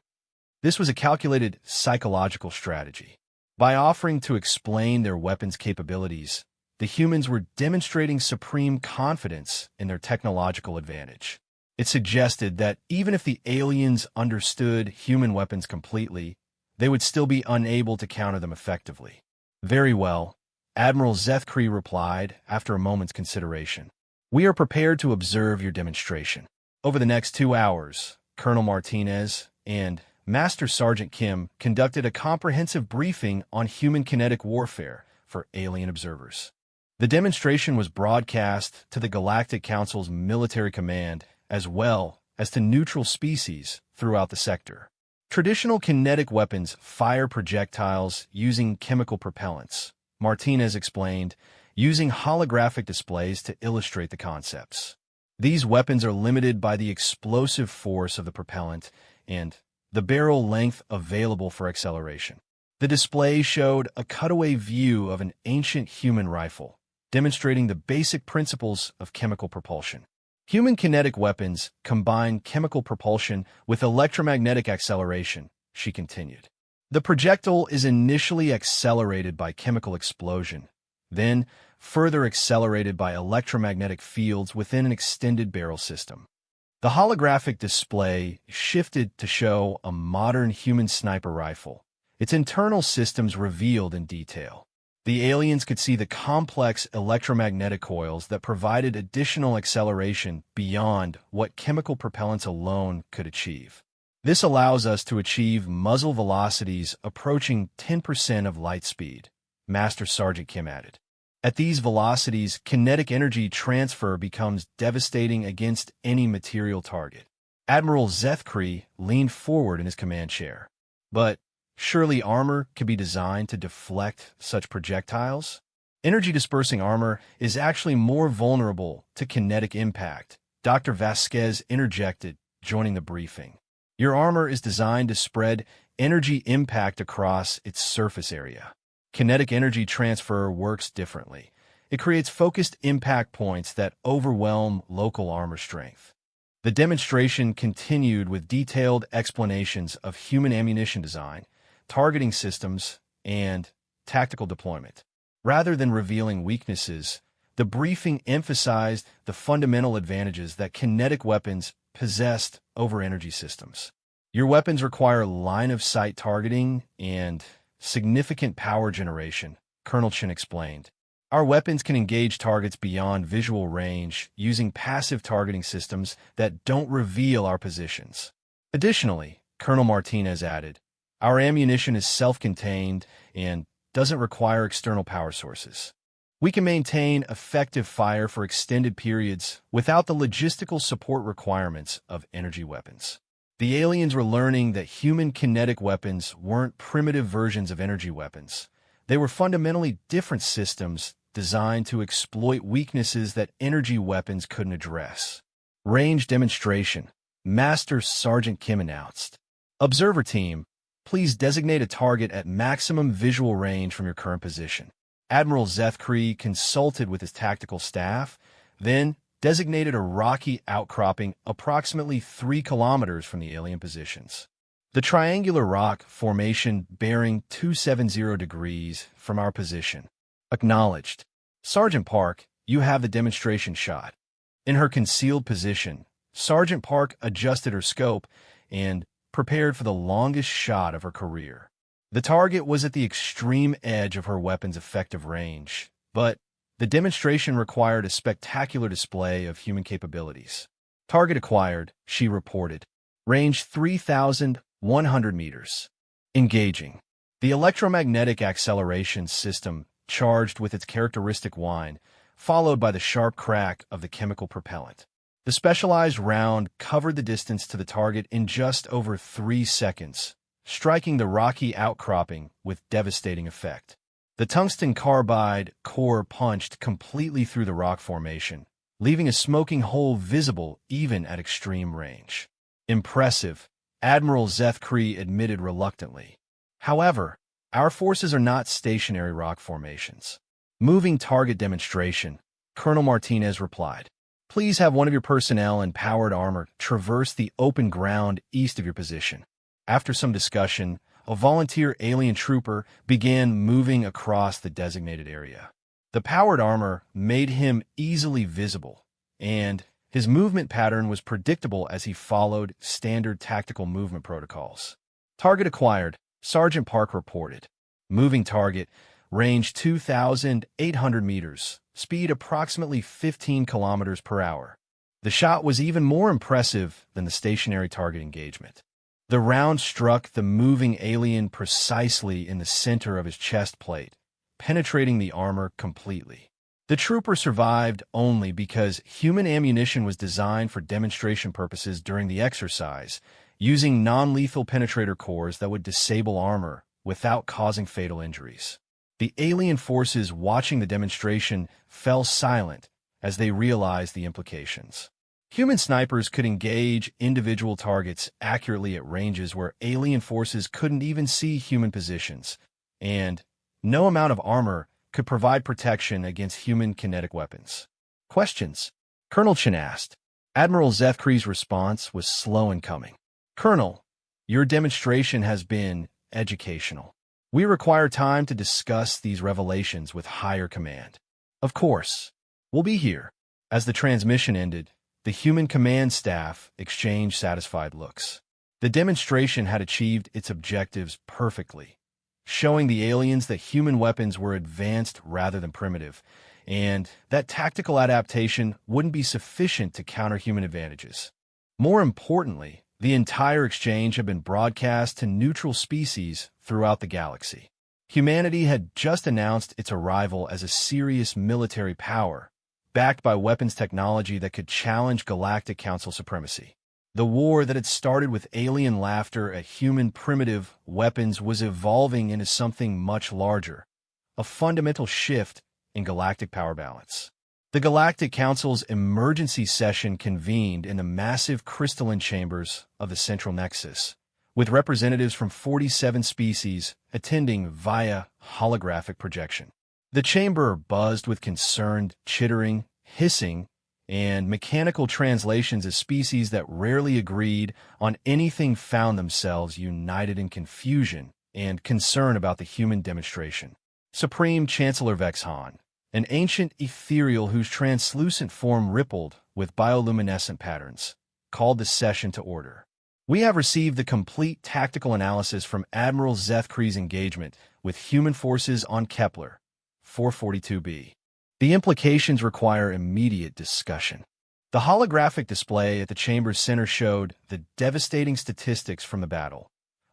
This was a calculated psychological strategy. By offering to explain their weapons' capabilities, the humans were demonstrating supreme confidence in their technological advantage. It suggested that even if the aliens understood human weapons completely, they would still be unable to counter them effectively. Very well, Admiral Zeth Kree replied after a moment's consideration. We are prepared to observe your demonstration. Over the next 2 hours, Colonel Martinez and Master Sergeant Kim conducted a comprehensive briefing on human kinetic warfare for alien observers. The demonstration was broadcast to the Galactic Council's military command as well as to neutral species throughout the sector. Traditional kinetic weapons fire projectiles using chemical propellants, Martinez explained, using holographic displays to illustrate the concepts. These weapons are limited by the explosive force of the propellant and the barrel length available for acceleration. The display showed a cutaway view of an ancient human rifle, demonstrating the basic principles of chemical propulsion. Human kinetic weapons combine chemical propulsion with electromagnetic acceleration, she continued. The projectile is initially accelerated by chemical explosion, then further accelerated by electromagnetic fields within an extended barrel system. The holographic display shifted to show a modern human sniper rifle, its internal systems revealed in detail. The aliens could see the complex electromagnetic coils that provided additional acceleration beyond what chemical propellants alone could achieve. This allows us to achieve muzzle velocities approaching 10% of light speed, Master Sergeant Kim added. At these velocities, kinetic energy transfer becomes devastating against any material target. Admiral Zeth Kree leaned forward in his command chair. But surely armor could be designed to deflect such projectiles? Energy-dispersing armor is actually more vulnerable to kinetic impact, Dr. Vasquez interjected, joining the briefing. Your armor is designed to spread energy impact across its surface area. Kinetic energy transfer works differently. It creates focused impact points that overwhelm local armor strength. The demonstration continued with detailed explanations of human ammunition design, targeting systems, and tactical deployment. Rather than revealing weaknesses, the briefing emphasized the fundamental advantages that kinetic weapons possessed over energy systems. Your weapons require line-of-sight targeting and significant power generation, Colonel Chen explained. Our weapons can engage targets beyond visual range using passive targeting systems that don't reveal our positions. Additionally, Colonel Martinez added, our ammunition is self-contained and doesn't require external power sources. We can maintain effective fire for extended periods without the logistical support requirements of energy weapons. The aliens were learning that human kinetic weapons weren't primitive versions of energy weapons. They were fundamentally different systems designed to exploit weaknesses that energy weapons couldn't address. Range demonstration, Master Sergeant Kim announced. Observer team, please designate a target at maximum visual range from your current position. Admiral Zeth Kree consulted with his tactical staff, then designated a rocky outcropping approximately 3 kilometers from the alien positions. The triangular rock formation bearing 270 degrees from our position. Acknowledged. Sergeant Park, you have the demonstration shot. In her concealed position, Sergeant Park adjusted her scope and prepared for the longest shot of her career. The target was at the extreme edge of her weapon's effective range, but the demonstration required a spectacular display of human capabilities. Target acquired, she reported. Range 3,100 meters. Engaging. The electromagnetic acceleration system charged with its characteristic whine, followed by the sharp crack of the chemical propellant. The specialized round covered the distance to the target in just over 3 seconds, striking the rocky outcropping with devastating effect. The tungsten carbide core punched completely through the rock formation, leaving a smoking hole visible even at extreme range. Impressive, Admiral Zeth Kree admitted reluctantly. However, our forces are not stationary rock formations. Moving target demonstration, Colonel Martinez replied. Please have one of your personnel in powered armor traverse the open ground east of your position. After some discussion, a volunteer alien trooper began moving across the designated area. The powered armor made him easily visible, and his movement pattern was predictable as he followed standard tactical movement protocols. Target acquired, Sergeant Park reported. Moving target, range 2,800 meters, speed approximately 15 kilometers per hour. The shot was even more impressive than the stationary target engagement. The round struck the moving alien precisely in the center of his chest plate, penetrating the armor completely. The trooper survived only because human ammunition was designed for demonstration purposes during the exercise, using non-lethal penetrator cores that would disable armor without causing fatal injuries. The alien forces watching the demonstration fell silent as they realized the implications. Human snipers could engage individual targets accurately at ranges where alien forces couldn't even see human positions, and no amount of armor could provide protection against human kinetic weapons. Questions? Colonel Chen asked. Admiral Zeth Kree's response was slow in coming. Colonel, your demonstration has been educational. We require time to discuss these revelations with higher command. Of course, we'll be here. As the transmission ended, the human command staff exchanged satisfied looks. The demonstration had achieved its objectives perfectly, showing the aliens that human weapons were advanced rather than primitive, and that tactical adaptation wouldn't be sufficient to counter human advantages. More importantly, the entire exchange had been broadcast to neutral species throughout the galaxy. Humanity had just announced its arrival as a serious military power, backed by weapons technology that could challenge Galactic Council supremacy. The war that had started with alien laughter at human primitive weapons was evolving into something much larger, a fundamental shift in galactic power balance. The Galactic Council's emergency session convened in the massive crystalline chambers of the Central Nexus, with representatives from 47 species attending via holographic projection. The chamber buzzed with concerned chittering, hissing, and mechanical translations of species that rarely agreed on anything found themselves united in confusion and concern about the human demonstration. Supreme Chancellor Vexhan, an ancient ethereal whose translucent form rippled with bioluminescent patterns, called the session to order. We have received the complete tactical analysis from Admiral Zeth Kree's engagement with human forces on Kepler 442b. The implications require immediate discussion. The holographic display at the chamber's center showed the devastating statistics from the battle.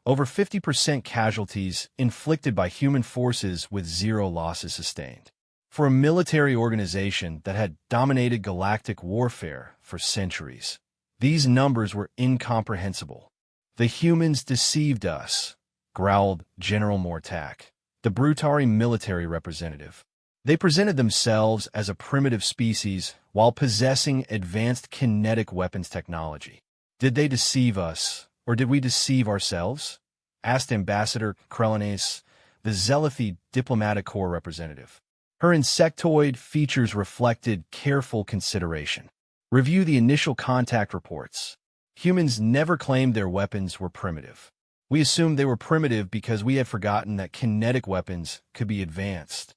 Over 50% casualties inflicted by human forces with 0 losses sustained. For a military organization that had dominated galactic warfare for centuries, these numbers were incomprehensible. "The humans deceived us," growled General Mortak, the Brutari military representative. "They presented themselves as a primitive species while possessing advanced kinetic weapons technology. Did they deceive us, or did we deceive ourselves?" asked Ambassador Krelinace, the Zealothi Diplomatic Corps representative. Her insectoid features reflected careful consideration. Review the initial contact reports. Humans never claimed their weapons were primitive. We assumed they were primitive because we had forgotten that kinetic weapons could be advanced.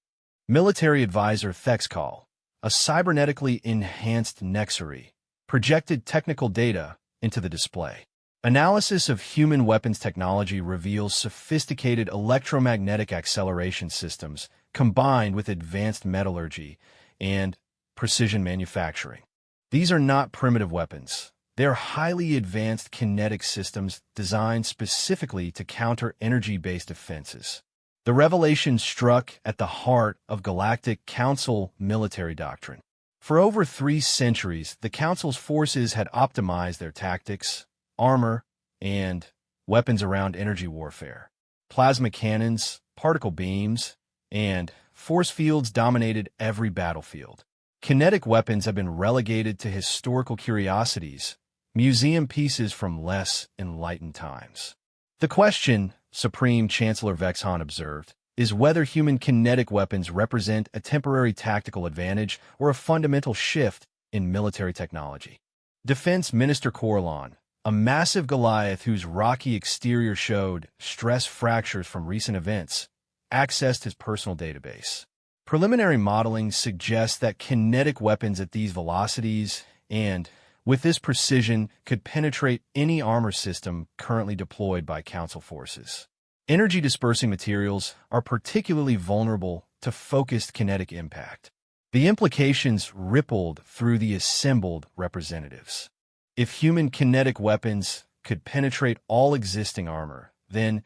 Military advisor Thexcall, a cybernetically enhanced Nexari, projected technical data into the display. Analysis of human weapons technology reveals sophisticated electromagnetic acceleration systems combined with advanced metallurgy and precision manufacturing. These are not primitive weapons. They are highly advanced kinetic systems designed specifically to counter energy-based defenses. The revelation struck at the heart of Galactic Council military doctrine. For over 3 centuries, the Council's forces had optimized their tactics, armor, and weapons around energy warfare. Plasma cannons, particle beams, and force fields dominated every battlefield. Kinetic weapons have been relegated to historical curiosities, museum pieces from less enlightened times. The question, Supreme Chancellor Vexhan observed, is whether human kinetic weapons represent a temporary tactical advantage or a fundamental shift in military technology. Defense Minister Corlon, a massive Goliath whose rocky exterior showed stress fractures from recent events, accessed his personal database. Preliminary modeling suggests that kinetic weapons at these velocities and with this precision could penetrate any armor system currently deployed by Council forces. Energy-dispersing materials are particularly vulnerable to focused kinetic impact. The implications rippled through the assembled representatives. If human kinetic weapons could penetrate all existing armor, then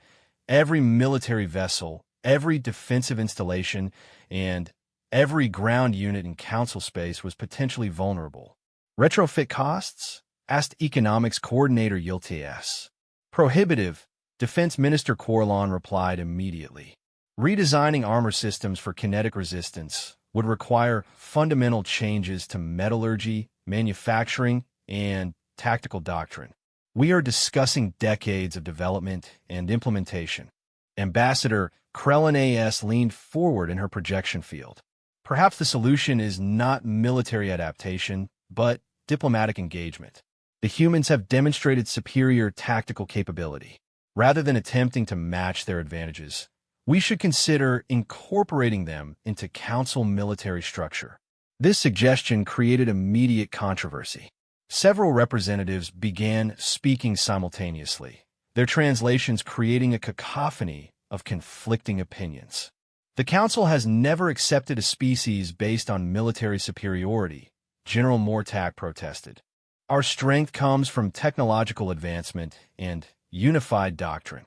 every military vessel, every defensive installation, and every ground unit in Council space was potentially vulnerable. Retrofit costs? Asked Economics Coordinator Yilts. Prohibitive, Defense Minister Corlon replied immediately. Redesigning armor systems for kinetic resistance would require fundamental changes to metallurgy, manufacturing, and tactical doctrine. We are discussing decades of development and implementation. Ambassador Krelinace leaned forward in her projection field. Perhaps the solution is not military adaptation, but diplomatic engagement. The humans have demonstrated superior tactical capability. Rather than attempting to match their advantages, we should consider incorporating them into Council military structure. This suggestion created immediate controversy. Several representatives began speaking simultaneously, their translations creating a cacophony of conflicting opinions. The Council has never accepted a species based on military superiority, General Mortak protested. Our strength comes from technological advancement and unified doctrine,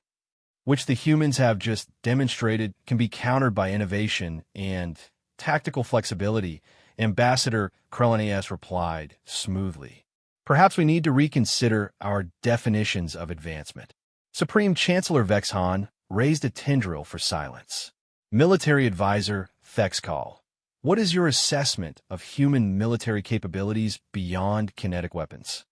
which the humans have just demonstrated can be countered by innovation and tactical flexibility, Ambassador Krelanias replied smoothly. Perhaps we need to reconsider our definitions of advancement. Supreme Chancellor Vexhan raised a tendril for silence. Military Advisor Thexcall, what is your assessment of human military capabilities beyond kinetic weapons?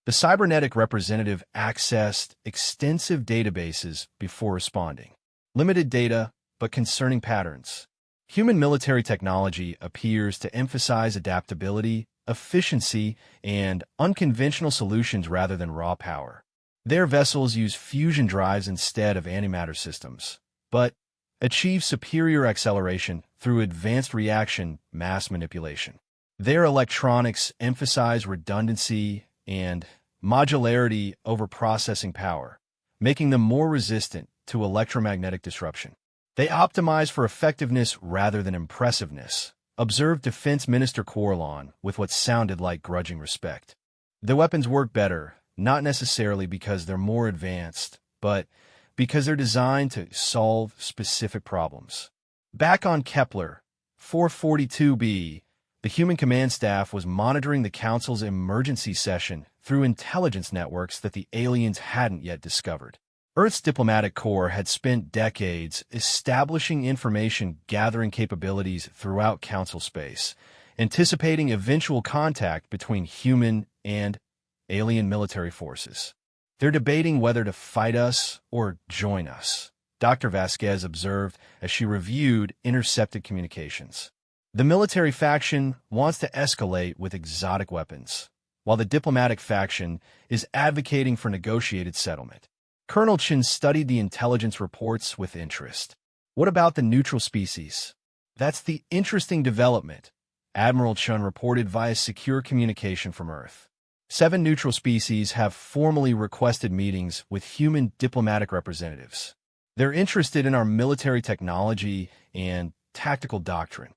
The cybernetic representative accessed extensive databases before responding. Limited data, but concerning patterns. Human military technology appears to emphasize adaptability, efficiency, and unconventional solutions rather than raw power. Their vessels use fusion drives instead of antimatter systems, but achieve superior acceleration through advanced reaction mass manipulation. Their electronics emphasize redundancy and modularity over processing power, making them more resistant to electromagnetic disruption. They optimize for effectiveness rather than impressiveness, observed Defense Minister Corlon with what sounded like grudging respect. The weapons work better, not necessarily because they're more advanced, but because they're designed to solve specific problems. Back on Kepler 442b, the human command staff was monitoring the Council's emergency session through intelligence networks that the aliens hadn't yet discovered. Earth's diplomatic corps had spent decades establishing information-gathering capabilities throughout Council space, anticipating eventual contact between human and alien military forces. They're debating whether to fight us or join us, Dr. Vasquez observed as she reviewed intercepted communications. The military faction wants to escalate with exotic weapons, while the diplomatic faction is advocating for negotiated settlement. Colonel Chen studied the intelligence reports with interest. What about the neutral species? That's the interesting development, Admiral Chun reported via secure communication from Earth. 7 neutral species have formally requested meetings with human diplomatic representatives. They're interested in our military technology and tactical doctrine.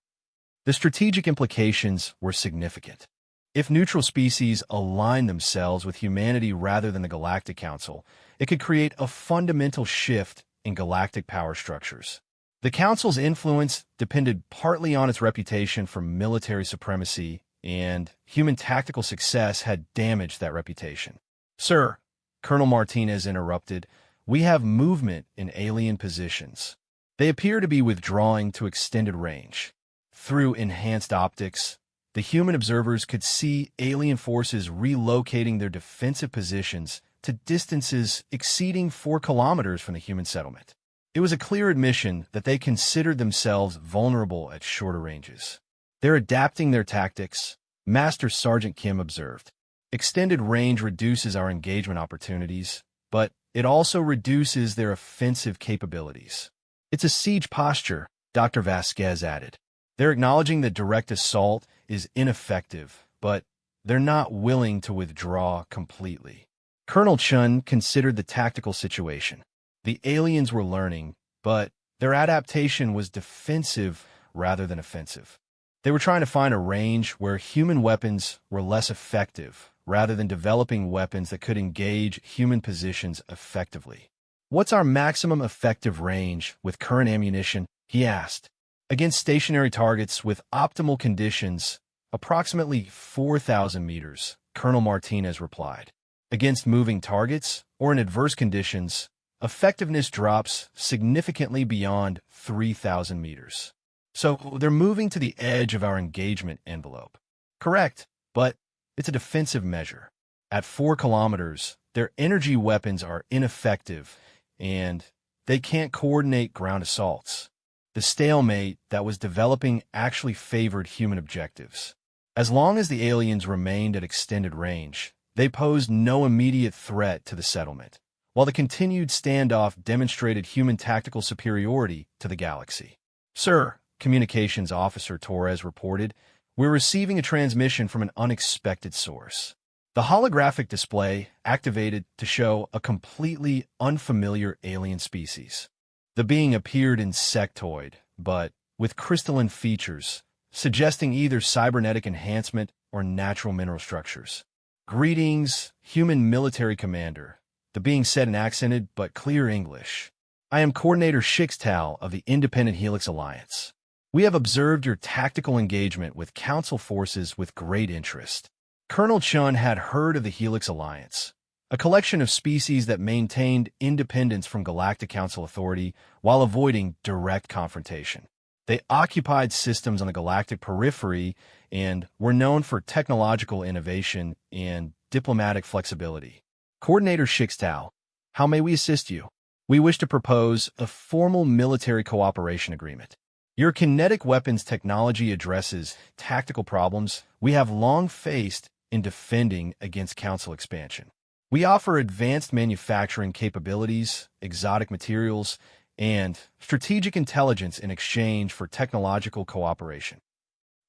The strategic implications were significant. If neutral species align themselves with humanity rather than the Galactic Council, it could create a fundamental shift in galactic power structures. The Council's influence depended partly on its reputation for military supremacy, and human tactical success had damaged that reputation. Sir, Colonel Martinez interrupted, we have movement in alien positions. They appear to be withdrawing to extended range. Through enhanced optics, the human observers could see alien forces relocating their defensive positions to distances exceeding 4 kilometers from the human settlement. It was a clear admission that they considered themselves vulnerable at shorter ranges. They're adapting their tactics, Master Sergeant Kim observed. Extended range reduces our engagement opportunities, but it also reduces their offensive capabilities. It's a siege posture, Dr. Vasquez added. They're acknowledging that direct assault is ineffective, but they're not willing to withdraw completely. Colonel Chun considered the tactical situation. The aliens were learning, but their adaptation was defensive rather than offensive. They were trying to find a range where human weapons were less effective, rather than developing weapons that could engage human positions effectively. What's our maximum effective range with current ammunition? He asked. Against stationary targets with optimal conditions, approximately 4,000 meters, Colonel Martinez replied. Against moving targets, or in adverse conditions, effectiveness drops significantly beyond 3,000 meters. So they're moving to the edge of our engagement envelope. Correct, but it's a defensive measure. At 4 kilometers, their energy weapons are ineffective, and they can't coordinate ground assaults. The stalemate that was developing actually favored human objectives. As long as the aliens remained at extended range, they posed no immediate threat to the settlement, while the continued standoff demonstrated human tactical superiority to the galaxy. "Sir," Communications Officer Torres reported, "we're receiving a transmission from an unexpected source." The holographic display activated to show a completely unfamiliar alien species. The being appeared insectoid, but with crystalline features, suggesting either cybernetic enhancement or natural mineral structures. "Greetings, human military commander," the being said in accented but clear English. "I am Coordinator Shixtal of the Independent Helix Alliance. We have observed your tactical engagement with Council forces with great interest." Colonel Chun had heard of the Helix Alliance, a collection of species that maintained independence from Galactic Council authority while avoiding direct confrontation. They occupied systems on the galactic periphery and were known for technological innovation and diplomatic flexibility. "Coordinator Shixtal, how may we assist you?" "We wish to propose a formal military cooperation agreement. Your kinetic weapons technology addresses tactical problems we have long faced in defending against Council expansion. We offer advanced manufacturing capabilities, exotic materials, and strategic intelligence in exchange for technological cooperation."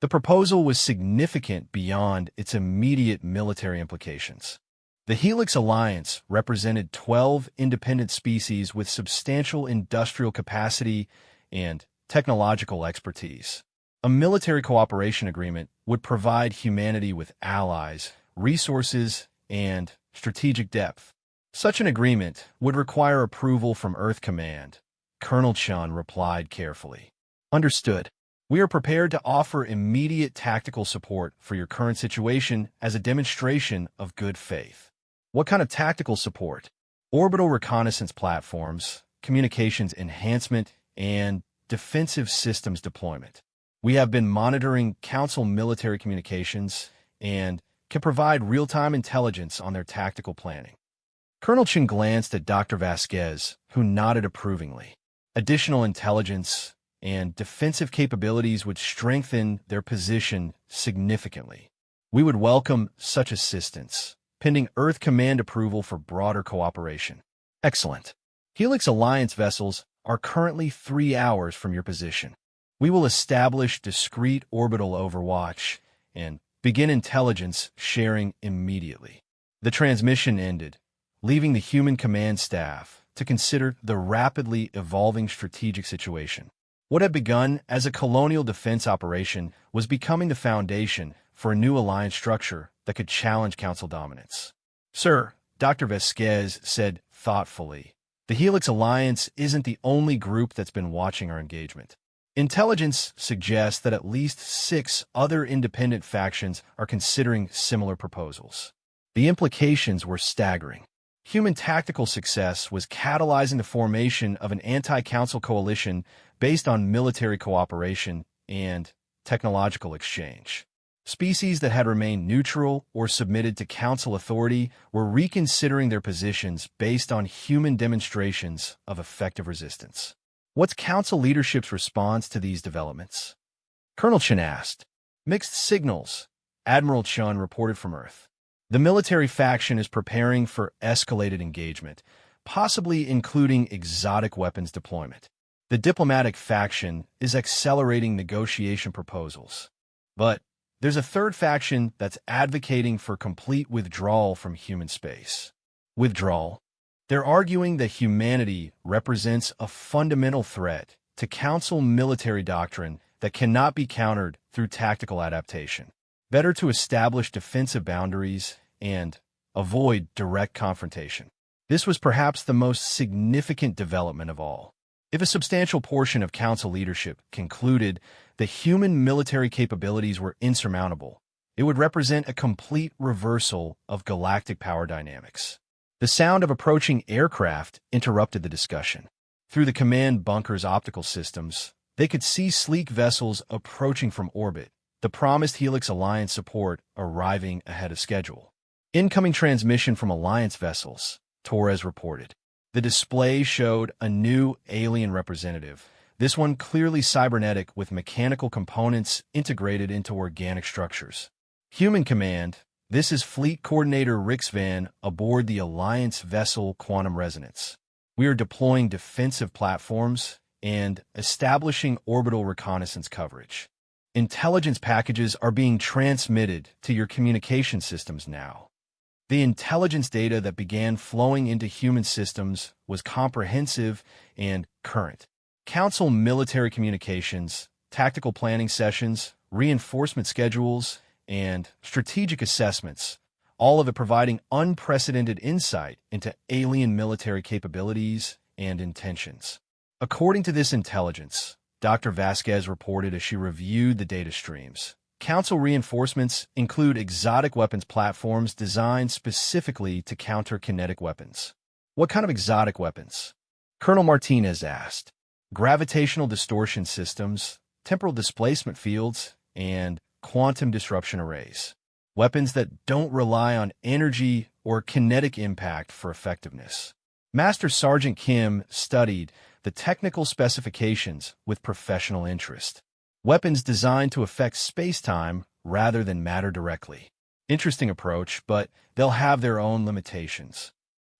The proposal was significant beyond its immediate military implications. The Helix Alliance represented 12 independent species with substantial industrial capacity and technological expertise. A military cooperation agreement would provide humanity with allies, resources, and strategic depth. Such an agreement would require approval from Earth Command. Colonel Chun replied carefully. "Understood. We are prepared to offer immediate tactical support for your current situation as a demonstration of good faith." "What kind of tactical support?" "Orbital reconnaissance platforms, communications enhancement, and defensive systems deployment. We have been monitoring Council military communications and can provide real-time intelligence on their tactical planning." Colonel Chin glanced at Dr. Vasquez, who nodded approvingly. Additional intelligence and defensive capabilities would strengthen their position significantly. "We would welcome such assistance, pending Earth Command approval for broader cooperation." "Excellent. Helix Alliance vessels are currently 3 hours from your position. We will establish discrete orbital overwatch and begin intelligence sharing immediately." The transmission ended, leaving the human command staff to consider the rapidly evolving strategic situation. What had begun as a colonial defense operation was becoming the foundation for a new alliance structure that could challenge Council dominance. "Sir," Dr. Vasquez said thoughtfully, "the Helix Alliance isn't the only group that's been watching our engagement. Intelligence suggests that at least 6 other independent factions are considering similar proposals." The implications were staggering. Human tactical success was catalyzing the formation of an anti-Council coalition based on military cooperation and technological exchange. Species that had remained neutral or submitted to Council authority were reconsidering their positions based on human demonstrations of effective resistance. "What's Council leadership's response to these developments?" Colonel Chun asked. "Mixed signals," Admiral Chun reported from Earth. "The military faction is preparing for escalated engagement, possibly including exotic weapons deployment. The diplomatic faction is accelerating negotiation proposals. But there's a third faction that's advocating for complete withdrawal from human space." "Withdrawal?" "They're arguing that humanity represents a fundamental threat to Council military doctrine that cannot be countered through tactical adaptation. Better to establish defensive boundaries and avoid direct confrontation." This was perhaps the most significant development of all. If a substantial portion of Council leadership concluded that human military capabilities were insurmountable, it would represent a complete reversal of galactic power dynamics. The sound of approaching aircraft interrupted the discussion. Through the command bunker's optical systems, they could see sleek vessels approaching from orbit, the promised Helix Alliance support arriving ahead of schedule. "Incoming transmission from Alliance vessels," Torres reported. The display showed a new alien representative, this one clearly cybernetic with mechanical components integrated into organic structures. "Human Command, This is Fleet Coordinator Rix Van aboard the Alliance vessel Quantum Resonance. We are deploying defensive platforms and establishing orbital reconnaissance coverage. Intelligence packages are being transmitted to your communication systems now. The intelligence data that began flowing into human systems was comprehensive and current. Council military communications, tactical planning sessions, reinforcement schedules, and strategic assessments, all of it providing unprecedented insight into alien military capabilities and intentions. According to this intelligence, Dr. Vasquez reported as she reviewed the data streams, Council reinforcements include exotic weapons platforms designed specifically to counter kinetic weapons. What kind of exotic weapons? Colonel Martinez asked. Gravitational distortion systems, temporal displacement fields, and quantum disruption arrays. Weapons that don't rely on energy or kinetic impact for effectiveness. Master Sergeant Kim studied the technical specifications with professional interest. Weapons designed to affect space-time rather than matter directly. Interesting approach, but they'll have their own limitations.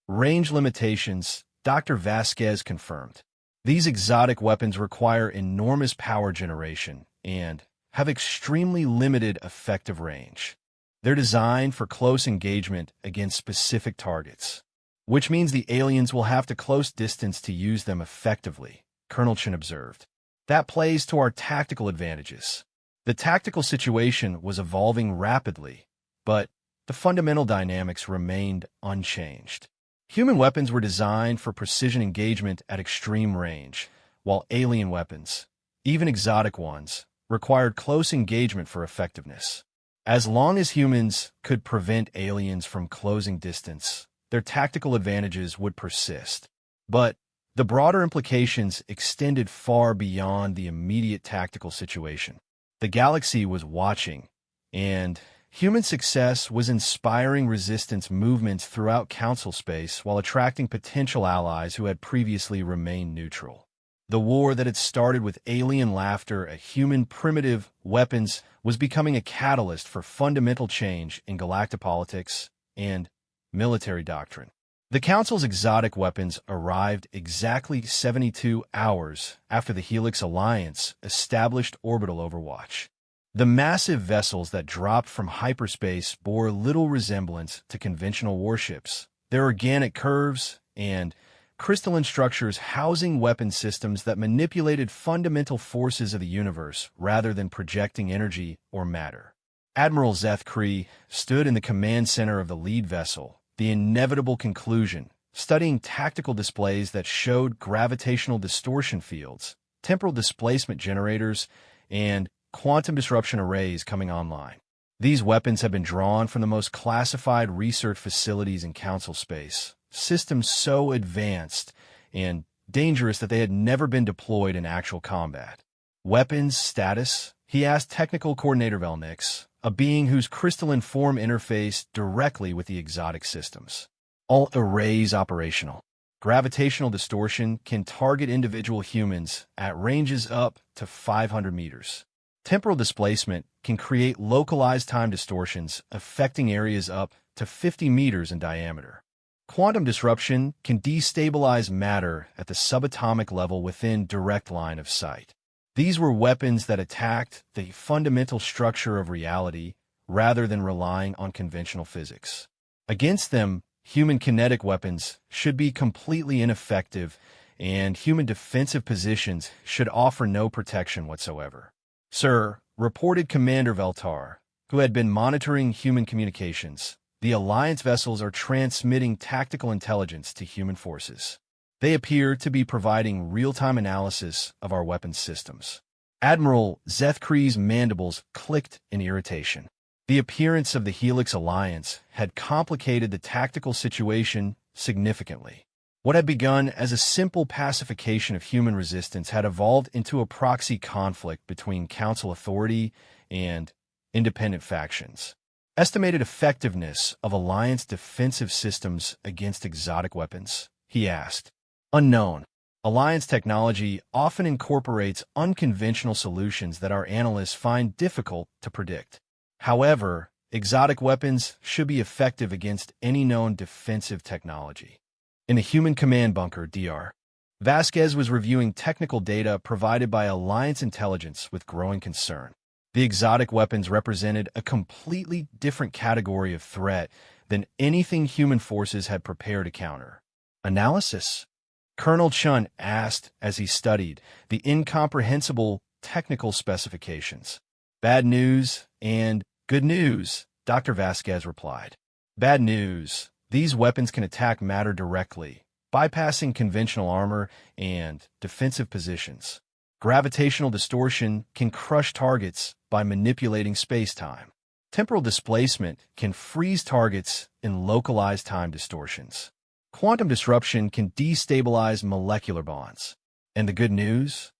Range limitations, Dr. Vasquez confirmed. These exotic weapons require enormous power generation and have extremely limited effective range. They're designed for close engagement against specific targets, which means the aliens will have to close distance to use them effectively, Colonel Chen observed. That plays to our tactical advantages. The tactical situation was evolving rapidly, but the fundamental dynamics remained unchanged. Human weapons were designed for precision engagement at extreme range, while alien weapons, even exotic ones, required close engagement for effectiveness. As long as humans could prevent aliens from closing distance, their tactical advantages would persist. But the broader implications extended far beyond the immediate tactical situation. The galaxy was watching, and human success was inspiring resistance movements throughout Council space while attracting potential allies who had previously remained neutral. The war that had started with alien laughter at human primitive weapons was becoming a catalyst for fundamental change in galactic politics and military doctrine. The Council's exotic weapons arrived exactly 72 hours after the Helix Alliance established orbital overwatch. The massive vessels that dropped from hyperspace bore little resemblance to conventional warships. Their organic curves and crystalline structures housing weapon systems that manipulated fundamental forces of the universe rather than projecting energy or matter. Admiral Zeth Kree stood in the command center of the lead vessel, the inevitable conclusion, studying tactical displays that showed gravitational distortion fields, temporal displacement generators, and quantum disruption arrays coming online. These weapons have been drawn from the most classified research facilities in Council space, systems so advanced and dangerous that they had never been deployed in actual combat. Weapons status? He asked Technical Coordinator Velnix, a being whose crystalline form interfaced directly with the exotic systems. All arrays operational. Gravitational distortion can target individual humans at ranges up to 500 meters. Temporal displacement can create localized time distortions affecting areas up to 50 meters in diameter. Quantum disruption can destabilize matter at the subatomic level within direct line of sight. These were weapons that attacked the fundamental structure of reality rather than relying on conventional physics. Against them, human kinetic weapons should be completely ineffective, and human defensive positions should offer no protection whatsoever. Sir, reported Commander Veltar, who had been monitoring human communications, the Alliance vessels are transmitting tactical intelligence to human forces. They appear to be providing real-time analysis of our weapons systems. Admiral Zeth Kree's mandibles clicked in irritation. The appearance of the Helix Alliance had complicated the tactical situation significantly. What had begun as a simple pacification of human resistance had evolved into a proxy conflict between Council authority and independent factions. Estimated effectiveness of Alliance defensive systems against exotic weapons? He asked. Unknown. Alliance technology often incorporates unconventional solutions that our analysts find difficult to predict. However, exotic weapons should be effective against any known defensive technology. In the Human Command Bunker, DR, Vasquez was reviewing technical data provided by Alliance intelligence with growing concern. The exotic weapons represented a completely different category of threat than anything human forces had prepared to counter. Analysis? Colonel Chun asked as he studied the incomprehensible technical specifications. Bad news and good news, Dr. Vasquez replied. Bad news. These weapons can attack matter directly, bypassing conventional armor and defensive positions. Gravitational distortion can crush targets by manipulating space-time. Temporal displacement can freeze targets in localized time distortions. Quantum disruption can destabilize molecular bonds. And the good news?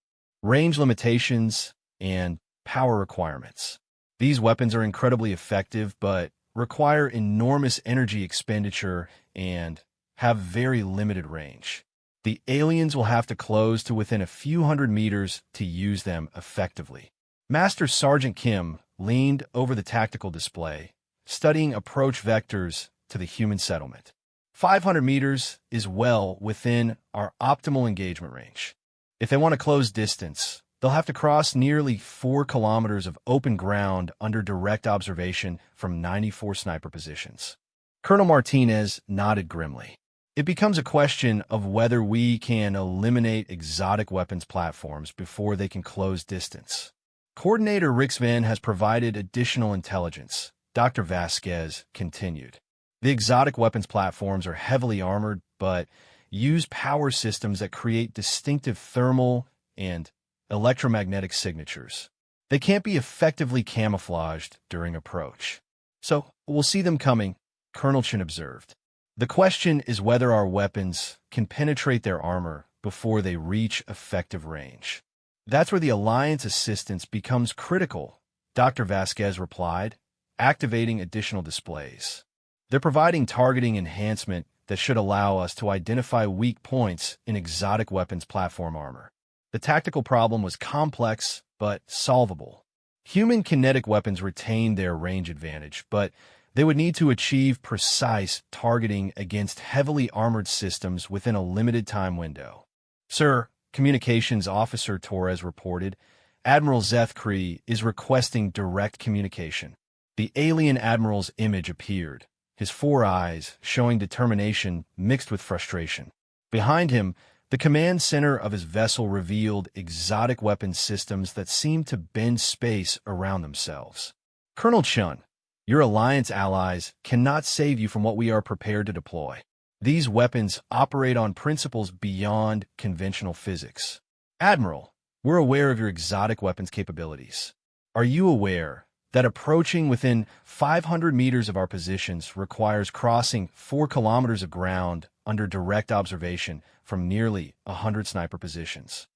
Range limitations and power requirements. These weapons are incredibly effective, but require enormous energy expenditure and have very limited range. The aliens will have to close to within a few hundred meters to use them effectively. Master Sergeant Kim leaned over the tactical display, studying approach vectors to the human settlement. 500 meters is well within our optimal engagement range. If they want to close distance, they'll have to cross nearly 4 kilometers of open ground under direct observation from 94 sniper positions. Colonel Martinez nodded grimly. It becomes a question of whether we can eliminate exotic weapons platforms before they can close distance. Coordinator Rixvan has provided additional intelligence, Dr. Vasquez continued. The exotic weapons platforms are heavily armored, but use power systems that create distinctive thermal and electromagnetic signatures. They can't be effectively camouflaged during approach. So, we'll see them coming, Colonel Chin observed. The question is whether our weapons can penetrate their armor before they reach effective range. That's where the Alliance assistance becomes critical, Dr. Vasquez replied, activating additional displays. They're providing targeting enhancement that should allow us to identify weak points in exotic weapons platform armor. The tactical problem was complex but solvable. Human kinetic weapons retained their range advantage, but they would need to achieve precise targeting against heavily armored systems within a limited time window. Sir, Communications Officer Torres reported, Admiral Zeth Kree is requesting direct communication. The alien admiral's image appeared, his 4 eyes showing determination mixed with frustration. Behind him, the command center of his vessel revealed exotic weapons systems that seemed to bend space around themselves. Colonel Chun, your Alliance allies cannot save you from what we are prepared to deploy. These weapons operate on principles beyond conventional physics. Admiral, we're aware of your exotic weapons capabilities. Are you aware that approaching within 500 meters of our positions requires crossing 4 kilometers of ground under direct observation from nearly 100 sniper positions?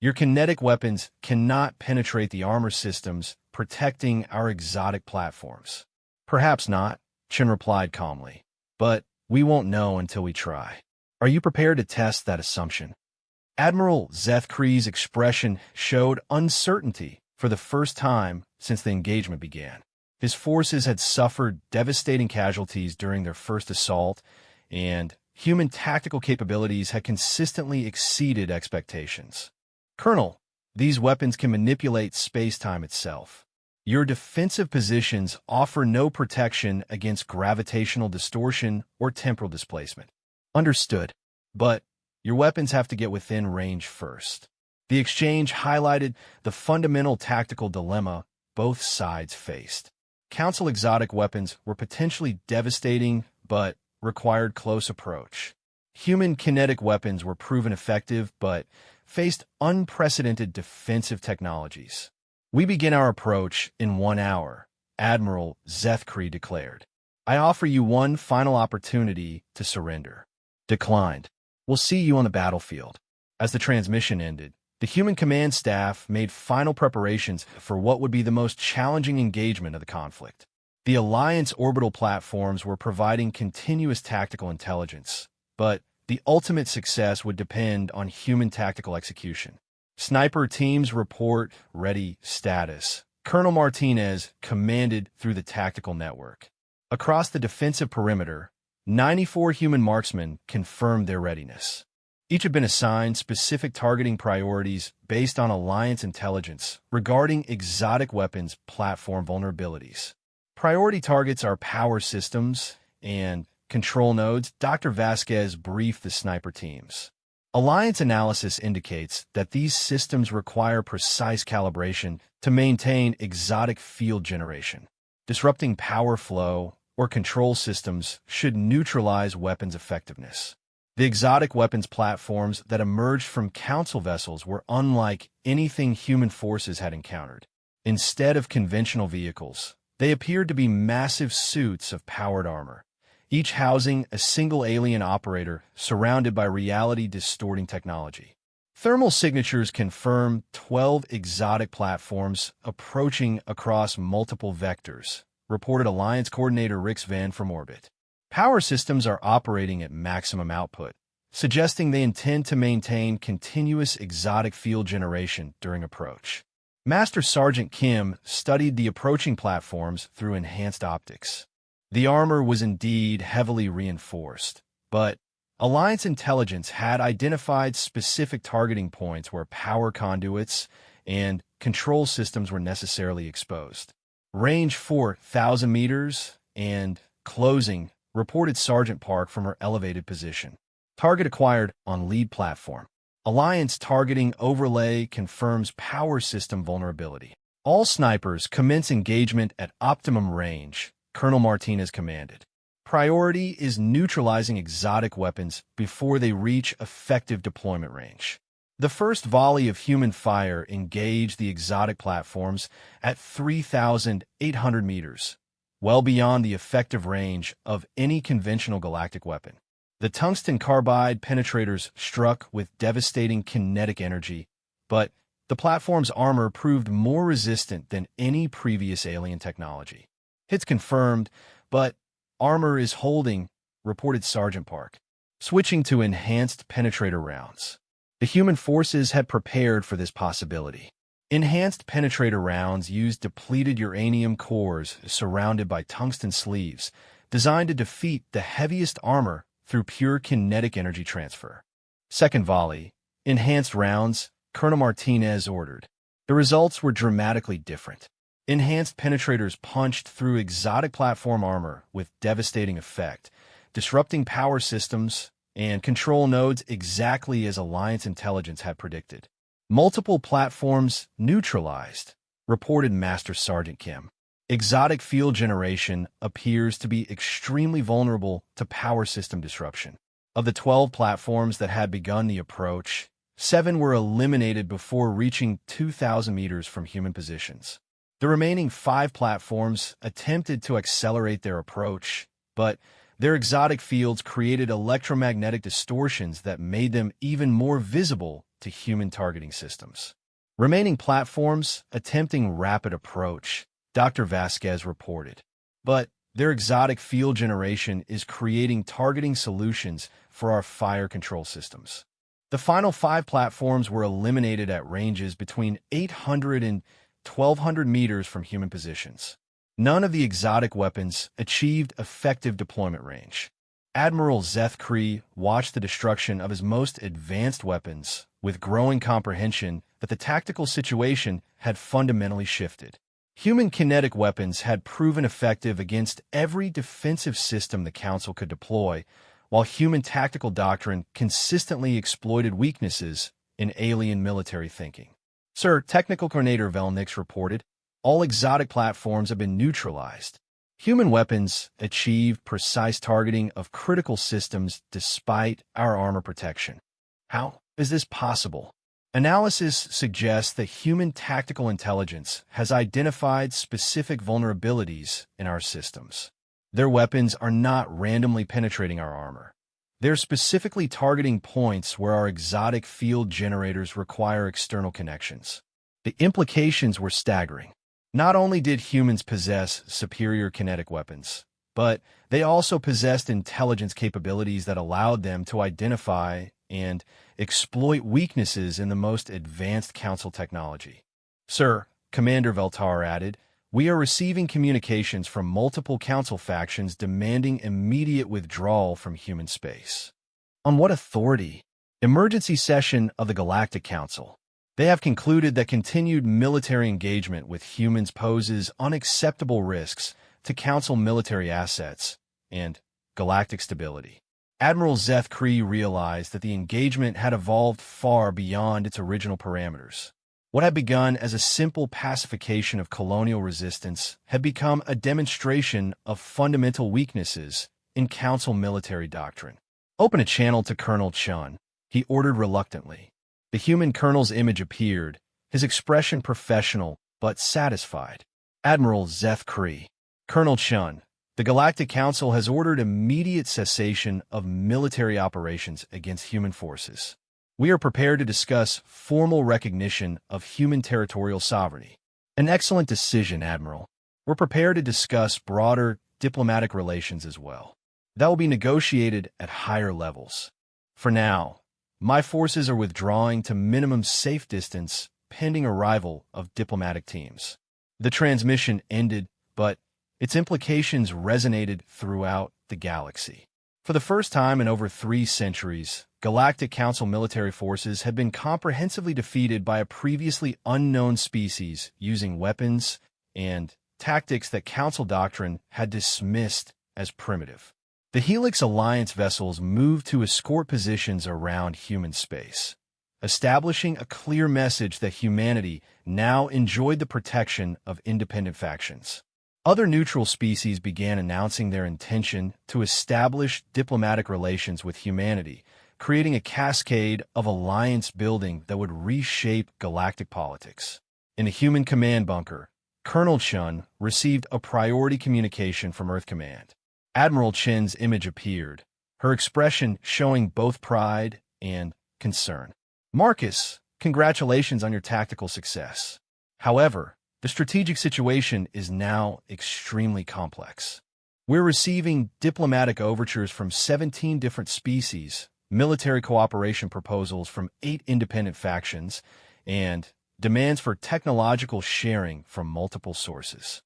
Your kinetic weapons cannot penetrate the armor systems protecting our exotic platforms. Perhaps not, Chin replied calmly, but we won't know until we try. Are you prepared to test that assumption? Admiral Zeth Kree's expression showed uncertainty for the first time since the engagement began. His forces had suffered devastating casualties during their first assault, and human tactical capabilities had consistently exceeded expectations. Colonel, these weapons can manipulate space-time itself. Your defensive positions offer no protection against gravitational distortion or temporal displacement. Understood. But your weapons have to get within range first. The exchange highlighted the fundamental tactical dilemma both sides faced. Council exotic weapons were potentially devastating, but required close approach. Human kinetic weapons were proven effective, but faced unprecedented defensive technologies. We begin our approach in 1 hour, Admiral Zeth Kree declared. I offer you one final opportunity to surrender. Declined. We'll see you on the battlefield. As the transmission ended, the human command staff made final preparations for what would be the most challenging engagement of the conflict. The Alliance orbital platforms were providing continuous tactical intelligence, but the ultimate success would depend on human tactical execution. Sniper teams report ready status, Colonel Martinez commanded through the tactical network. Across the defensive perimeter, 94 human marksmen confirmed their readiness. Each had been assigned specific targeting priorities based on Alliance intelligence regarding exotic weapons platform vulnerabilities. Priority targets are power systems and control nodes. Dr. Vasquez briefed the sniper teams. Alliance analysis indicates that these systems require precise calibration to maintain exotic field generation. Disrupting power flow or control systems should neutralize weapons' effectiveness. The exotic weapons platforms that emerged from Council vessels were unlike anything human forces had encountered. Instead of conventional vehicles, they appeared to be massive suits of powered armor, each housing a single alien operator surrounded by reality-distorting technology. Thermal signatures confirm 12 exotic platforms approaching across multiple vectors, reported Alliance Coordinator Rix Van from orbit. Power systems are operating at maximum output, suggesting they intend to maintain continuous exotic field generation during approach. Master Sergeant Kim studied the approaching platforms through enhanced optics. The armor was indeed heavily reinforced, but Alliance intelligence had identified specific targeting points where power conduits and control systems were necessarily exposed. Range 4,000 meters and closing, reported Sergeant Park from her elevated position. Target acquired on lead platform. Alliance targeting overlay confirms power system vulnerability. All snipers commence engagement at optimum range, Colonel Martinez commanded. Priority is neutralizing exotic weapons before they reach effective deployment range. The first volley of human fire engaged the exotic platforms at 3,800 meters, well beyond the effective range of any conventional galactic weapon. The tungsten carbide penetrators struck with devastating kinetic energy, but the platform's armor proved more resistant than any previous alien technology. Hits confirmed, but armor is holding, reported Sergeant Park. Switching to enhanced penetrator rounds. The human forces had prepared for this possibility. Enhanced penetrator rounds used depleted uranium cores surrounded by tungsten sleeves, designed to defeat the heaviest armor through pure kinetic energy transfer. Second volley, enhanced rounds, Colonel Martinez ordered. The results were dramatically different. Enhanced penetrators punched through exotic platform armor with devastating effect, disrupting power systems and control nodes exactly as Alliance intelligence had predicted. Multiple platforms neutralized, reported Master Sergeant Kim. Exotic field generation appears to be extremely vulnerable to power system disruption. Of the 12 platforms that had begun the approach, 7 were eliminated before reaching 2,000 meters from human positions. The remaining 5 platforms attempted to accelerate their approach, but their exotic fields created electromagnetic distortions that made them even more visible to human targeting systems. Remaining platforms attempting rapid approach, Dr. Vasquez reported. But their exotic field generation is creating targeting solutions for our fire control systems. The final 5 platforms were eliminated at ranges between 800 and 1,200 meters from human positions. None of the exotic weapons achieved effective deployment range. Admiral Zeth Kree watched the destruction of his most advanced weapons with growing comprehension that the tactical situation had fundamentally shifted. Human kinetic weapons had proven effective against every defensive system the Council could deploy, while human tactical doctrine consistently exploited weaknesses in alien military thinking. Sir, Technical Coordinator Velnix reported, all exotic platforms have been neutralized. Human weapons achieved precise targeting of critical systems despite our armor protection. How is this possible? Analysis suggests that human tactical intelligence has identified specific vulnerabilities in our systems. Their weapons are not randomly penetrating our armor. They're specifically targeting points where our exotic field generators require external connections. The implications were staggering. Not only did humans possess superior kinetic weapons, but they also possessed intelligence capabilities that allowed them to identify and exploit weaknesses in the most advanced Council technology. Sir, Commander Veltar added, "We are receiving communications from multiple council factions demanding immediate withdrawal from human space." On what authority? Emergency session of the Galactic Council. They have concluded that continued military engagement with humans poses unacceptable risks to Council military assets and galactic stability. Admiral Zeth Kree realized that the engagement had evolved far beyond its original parameters. What had begun as a simple pacification of colonial resistance had become a demonstration of fundamental weaknesses in Council military doctrine. "Open a channel to Colonel Chun," he ordered reluctantly. The human colonel's image appeared, his expression professional but satisfied. "Admiral Zeth Kree. Colonel Chun, the Galactic Council has ordered immediate cessation of military operations against human forces. We are prepared to discuss formal recognition of human territorial sovereignty." "An excellent decision, Admiral. We're prepared to discuss broader diplomatic relations as well. That will be negotiated at higher levels. For now, my forces are withdrawing to minimum safe distance pending arrival of diplomatic teams." The transmission ended, but its implications resonated throughout the galaxy. For the first time in over 3 centuries, Galactic Council military forces had been comprehensively defeated by a previously unknown species using weapons and tactics that Council doctrine had dismissed as primitive. The Helix Alliance vessels moved to escort positions around human space, establishing a clear message that humanity now enjoyed the protection of independent factions. Other neutral species began announcing their intention to establish diplomatic relations with humanity, creating a cascade of alliance building that would reshape galactic politics. In a human command bunker, Colonel Chun received a priority communication from Earth Command. Admiral Chen's image appeared, her expression showing both pride and concern. "Marcus, congratulations on your tactical success. However, the strategic situation is now extremely complex. We're receiving diplomatic overtures from 17 different species, military cooperation proposals from 8 independent factions, and demands for technological sharing from multiple sources.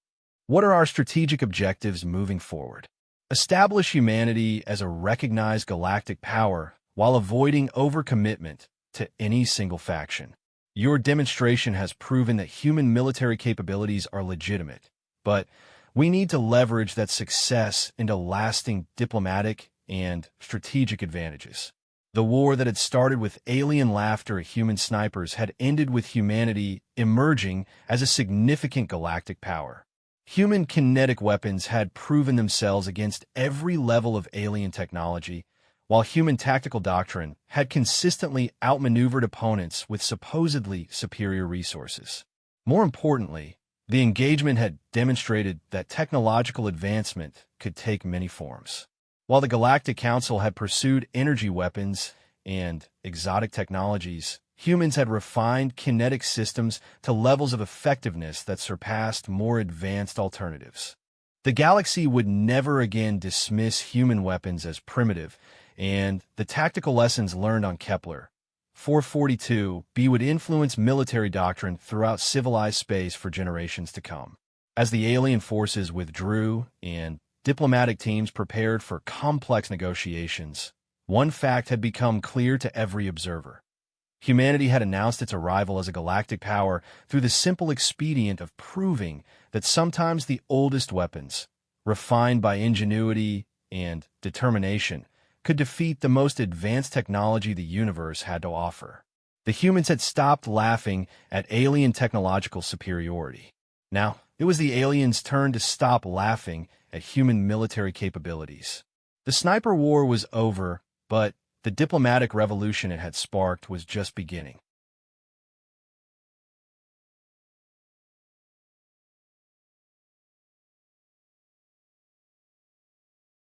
What are our strategic objectives moving forward? Establish humanity as a recognized galactic power while avoiding overcommitment to any single faction. Your demonstration has proven that human military capabilities are legitimate, but we need to leverage that success into lasting diplomatic and strategic advantages. The war that had started with alien laughter at human snipers had ended with humanity emerging as a significant galactic power. Human kinetic weapons had proven themselves against every level of alien technology, while human tactical doctrine had consistently outmaneuvered opponents with supposedly superior resources. More importantly, the engagement had demonstrated that technological advancement could take many forms. While the Galactic Council had pursued energy weapons and exotic technologies, humans had refined kinetic systems to levels of effectiveness that surpassed more advanced alternatives. The galaxy would never again dismiss human weapons as primitive, and the tactical lessons learned on Kepler 442b would influence military doctrine throughout civilized space for generations to come. As the alien forces withdrew and diplomatic teams prepared for complex negotiations, one fact had become clear to every observer. Humanity had announced its arrival as a galactic power through the simple expedient of proving that sometimes the oldest weapons, refined by ingenuity and determination, could defeat the most advanced technology the universe had to offer. The humans had stopped laughing at alien technological superiority. Now, it was the aliens' turn to stop laughing at human military capabilities. The sniper war was over, but the diplomatic revolution it had sparked was just beginning.